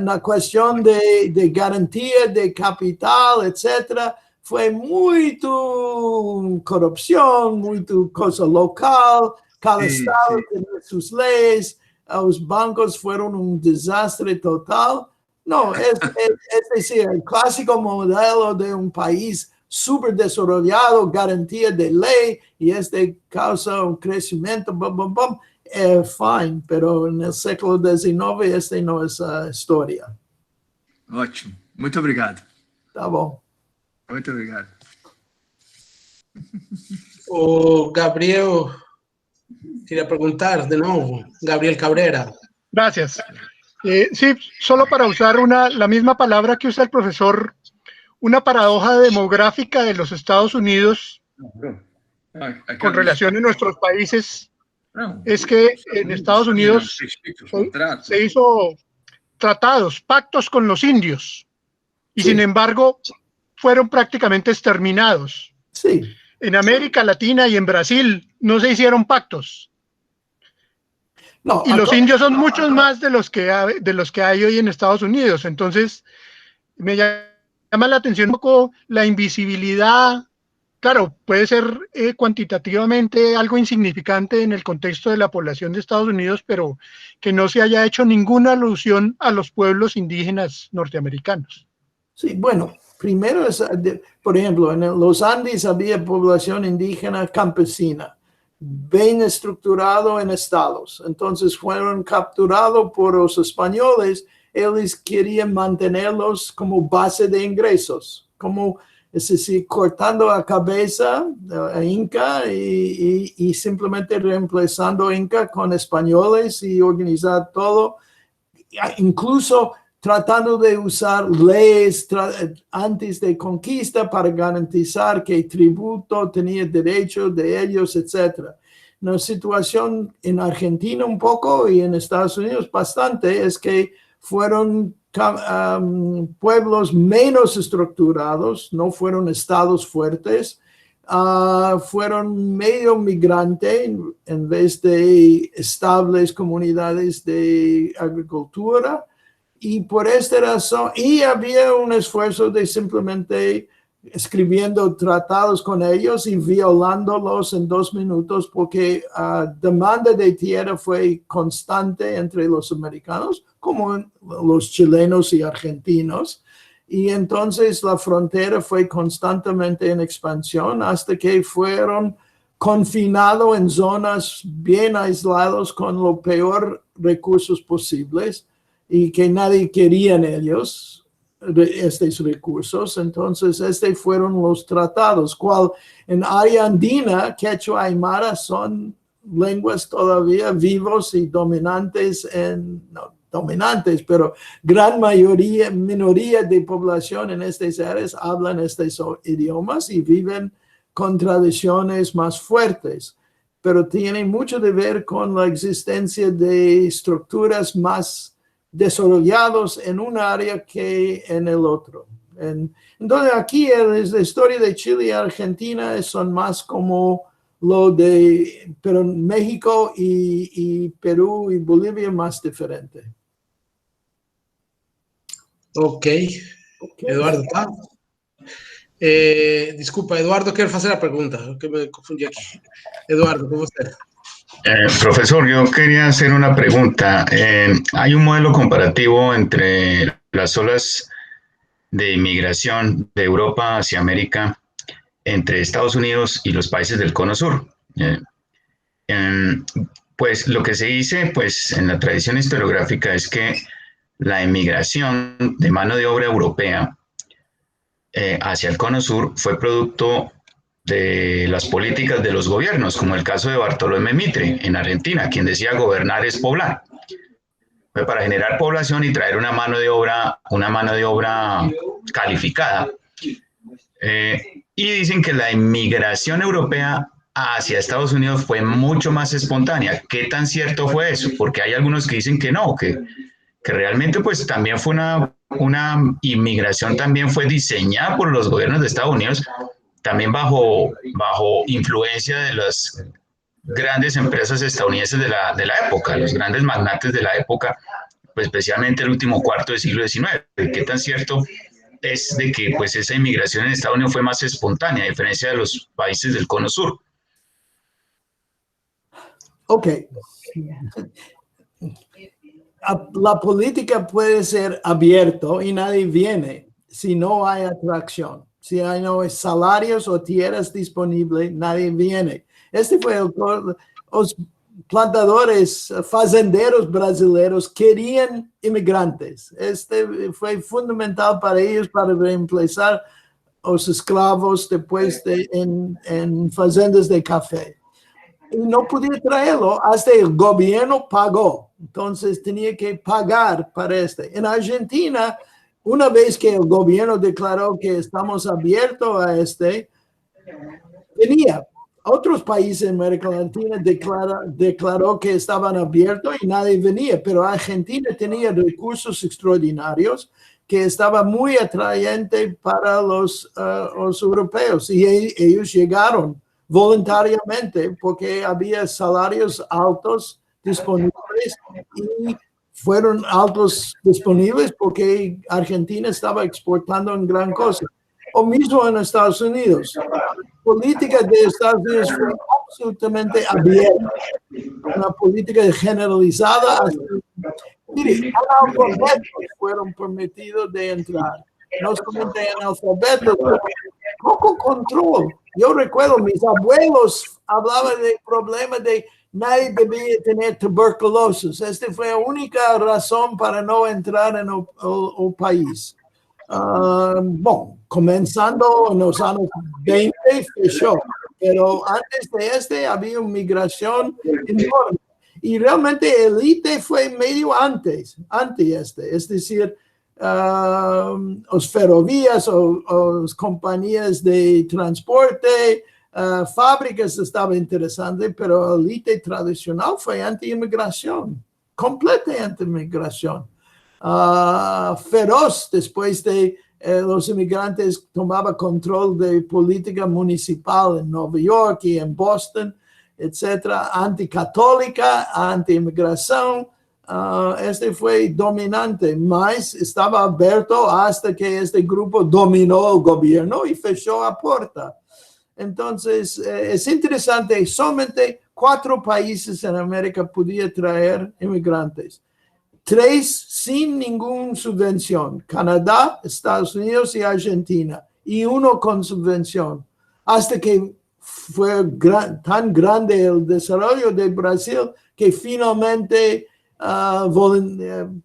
Speaker 1: Na questão de garantia de capital, etc., foi muito corrupção, muito coisa local, cada estado tinha suas leis, os bancos foram desastre total. Não, é decir, o clássico modelo de país super desarrollado, garantia de lei, e causa crescimento, é fine, pero no século XIX não é a história.
Speaker 3: Ótimo, muito obrigado.
Speaker 1: Tá bom.
Speaker 3: Muito obrigado.
Speaker 2: O Gabriel quería preguntar de nuevo, Gabriel Cabrera.
Speaker 7: Gracias. Sí, solo para usar la misma palabra que usa el profesor, una paradoja demográfica de los Estados Unidos con relación a nuestros países es que en Estados Unidos se hizo tratados, pactos con los indios y sin embargo fueron prácticamente exterminados.
Speaker 1: Sí.
Speaker 7: En América Latina y en Brasil no se hicieron pactos.
Speaker 1: No,
Speaker 7: y los indios son muchos más de los que hay hoy en Estados Unidos. Entonces, me llama la atención un poco la invisibilidad. Claro, puede ser cuantitativamente algo insignificante en el contexto de la población de Estados Unidos, pero que no se haya hecho ninguna alusión a los pueblos indígenas norteamericanos.
Speaker 1: Sí, bueno, primero, por ejemplo, en los Andes había población indígena campesina, bien estructurado en estados. Entonces fueron capturados por los españoles. Ellos querían mantenerlos como base de ingresos, es decir, cortando la cabeza a Inca y simplemente reemplazando Inca con españoles y organizar todo, incluso tratando de usar leyes antes de conquista para garantizar que el tributo tenía derecho de ellos, etc. La situación en Argentina un poco y en Estados Unidos bastante es que fueron pueblos menos estructurados, no fueron estados fuertes, fueron medio migrante en vez de estables comunidades de agricultura, y por esta razón, y había un esfuerzo de simplemente escribiendo tratados con ellos y violándolos en 2 minutos, porque demanda de tierra fue constante entre los americanos, como los chilenos y argentinos. Y entonces la frontera fue constantemente en expansión hasta que fueron confinados en zonas bien aisladas con los peores recursos posibles y que nadie quería en ellos estos recursos. Entonces, estos fueron los tratados, cual en área andina, quechua y aymara son lenguas todavía vivos y dominantes no dominantes, pero gran minoría de población en estas áreas hablan estos idiomas y viven con tradiciones más fuertes, pero tiene mucho que ver con la existencia de estructuras más desarrollados en un área que en el otro. Entonces aquí la historia de Chile y Argentina son más como lo de, pero México y Perú y Bolivia más diferente.
Speaker 2: Ok, Eduardo, tá? Desculpa, Eduardo quer fazer a pergunta, que me confundi aqui. Eduardo, com você.
Speaker 5: Profesor, yo quería hacer una pregunta. Hay un modelo comparativo entre las olas de inmigración de Europa hacia América entre Estados Unidos y los países del Cono Sur. Pues lo que se dice pues, en la tradición historiográfica es que la inmigración de mano de obra europea hacia el Cono Sur fue producto de las políticas de los gobiernos, como el caso de Bartolomé Mitre en Argentina, quien decía gobernar es poblar. Fue para generar población y traer una mano de obra calificada. Y dicen que la inmigración europea hacia Estados Unidos fue mucho más espontánea. ¿Qué tan cierto fue eso? Porque hay algunos que dicen que no, que realmente pues también fue una inmigración, también fue diseñada por los gobiernos de Estados Unidos, también bajo influencia de las grandes empresas estadounidenses de la época, los grandes magnates de la época, pues especialmente el último cuarto del siglo XIX. ¿Qué tan cierto es de que pues esa inmigración en Estados Unidos fue más espontánea, a diferencia de los países del Cono Sur?
Speaker 1: Ok. La política puede ser abierta y nadie viene si no hay atracción. Si no hay salarios o tierras disponibles, nadie viene. Los plantadores, fazenderos brasileños querían inmigrantes. Fue fundamental para ellos para reemplazar los esclavos después en fazendas de café. Y no podía traerlo hasta el gobierno pagó. Entonces tenía que pagar para En Argentina, una vez que el gobierno declaró que estamos abiertos a tenía otros países en América Latina declaró que estaban abiertos y nadie venía, pero Argentina tenía recursos extraordinarios que estaba muy atrayente para los europeos, y ellos llegaron voluntariamente porque había salarios altos disponibles, y fueron altos disponibles porque Argentina estaba exportando en gran cosa. O mismo en Estados Unidos. La política de Estados Unidos fue absolutamente abierta, una política generalizada. Mire, analfabetos fueron permitidos de entrar. No solamente analfabetos, pero poco control. Yo recuerdo, mis abuelos hablaban del problema de nadie debía tener tuberculosis. Esta fue la única razón para no entrar en el país. Comenzando en los años 20, fechó, pero antes de había una migración enorme. Y realmente el ITE fue medio antes, es decir, las ferrovías o las compañías de transporte, fábricas estaban interesantes, pero el ITE tradicional fue anti-inmigración, completa anti-inmigración. feroz después de los inmigrantes tomaban control de política municipal en Nueva York y en Boston, etcétera, anticatólica, anti-inmigración. Este fue dominante, mas estaba abierto hasta que este grupo dominó el gobierno y fechó la puerta. Entonces, es interesante, solamente 4 países en América podían traer inmigrantes. 3 sin ninguna subvención, Canadá, Estados Unidos y Argentina, y 1 con subvención, hasta que fue tan grande el desarrollo de Brasil que finalmente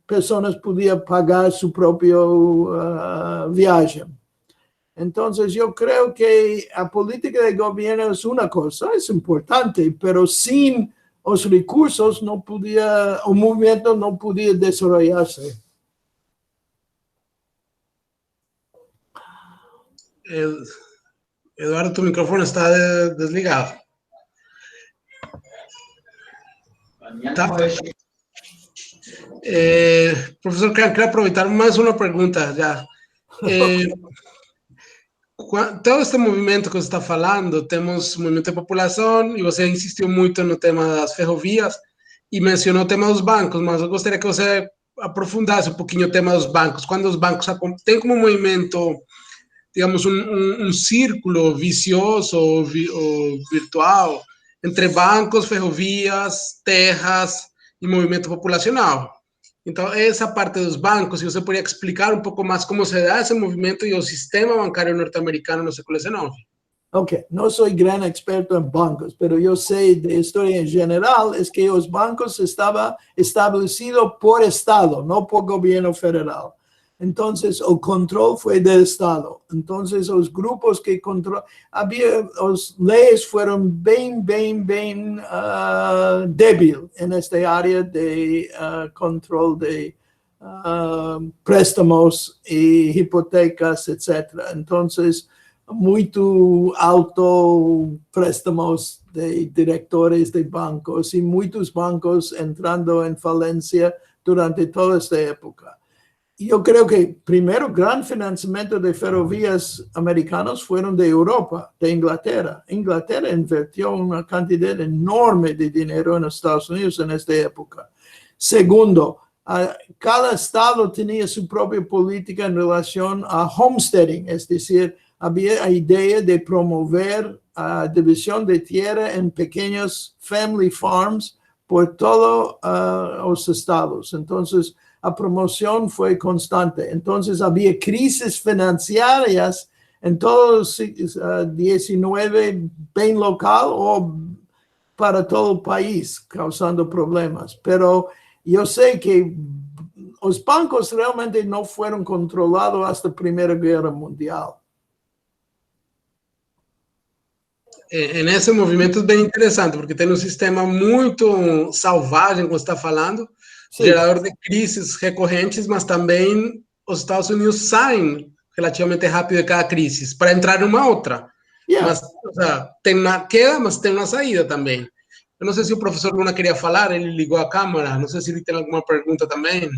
Speaker 1: personas podían pagar su propio viaje. Entonces yo creo que la política de gobierno es una cosa, es importante, pero sin los recursos no podía, el movimiento no podía desarrollarse.
Speaker 2: Eduardo, tu micrófono está desligado. Profesor, quería aprovechar más una pregunta ya. Todo este movimento que você está falando, temos movimento de população, e você insistiu muito no tema das ferrovias e mencionou o tema dos bancos, mas eu gostaria que você aprofundasse um pouquinho o tema dos bancos. Quando os bancos têm como movimento, digamos, círculo vicioso ou virtual entre bancos, ferrovias, terras e movimento populacional. Então, essa parte dos bancos, se você poderia explicar um pouco mais como se dá esse movimento e o sistema bancário norte-americano no século XIX.
Speaker 1: Ok, no soy gran experto en bancos, pero yo sé de historia en general, es que los bancos estaban establecidos por Estado, no por gobierno federal. Entonces, el control fue del Estado. Entonces, los grupos que controlaban, las leyes fueron bien débil en este área de control de préstamos y hipotecas, etc. Entonces, muy alto préstamos de directores de bancos y muchos bancos entrando en falencia durante toda esta época. Yo creo que primero gran financiamiento de ferrovías americanos fueron de Europa, de Inglaterra. Inglaterra invirtió una cantidad enorme de dinero en Estados Unidos en esta época. Segundo, cada estado tenía su propia política en relación a homesteading, es decir, había la idea de promover división de tierra en pequeños family farms por todos los estados. Entonces, la promoción fue constante. Entonces, había crisis financieras en todos los 19, bien local o para todo el país, causando problemas. Pero yo sé que los bancos realmente no fueron controlados hasta la Primera Guerra Mundial.
Speaker 2: En esse movimento é bem interessante, porque tem um sistema muito selvagem, como você está falando, sim, gerador de crises recorrentes, mas também os Estados Unidos saem relativamente rápido de cada crise para entrar em uma outra. Yeah. Mas, o sea, tem uma queda, mas tem uma saída também. Eu não sei se o professor Luna queria falar, ele ligou a câmera, não sei se ele tem alguma pergunta também.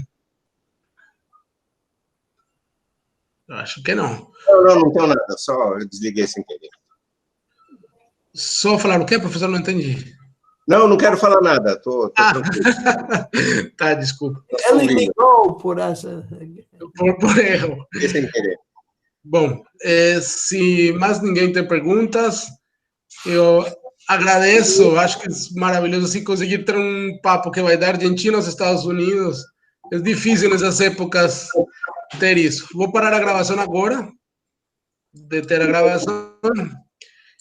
Speaker 2: Eu acho que não.
Speaker 8: Não tenho nada, só eu desliguei sem querer.
Speaker 2: Só falar o quê, professor? Não entendi.
Speaker 8: Não quero falar nada. Tô
Speaker 2: Tá, desculpa.
Speaker 1: Ele ligou por essa...
Speaker 2: Por erro.
Speaker 8: Sem querer.
Speaker 2: Bom, se mais ninguém tem perguntas, eu agradeço. Acho que é maravilhoso assim, conseguir ter um papo que vai da Argentina aos Estados Unidos. É difícil nessas épocas ter isso. Vou parar a gravação agora. Deter a gravação.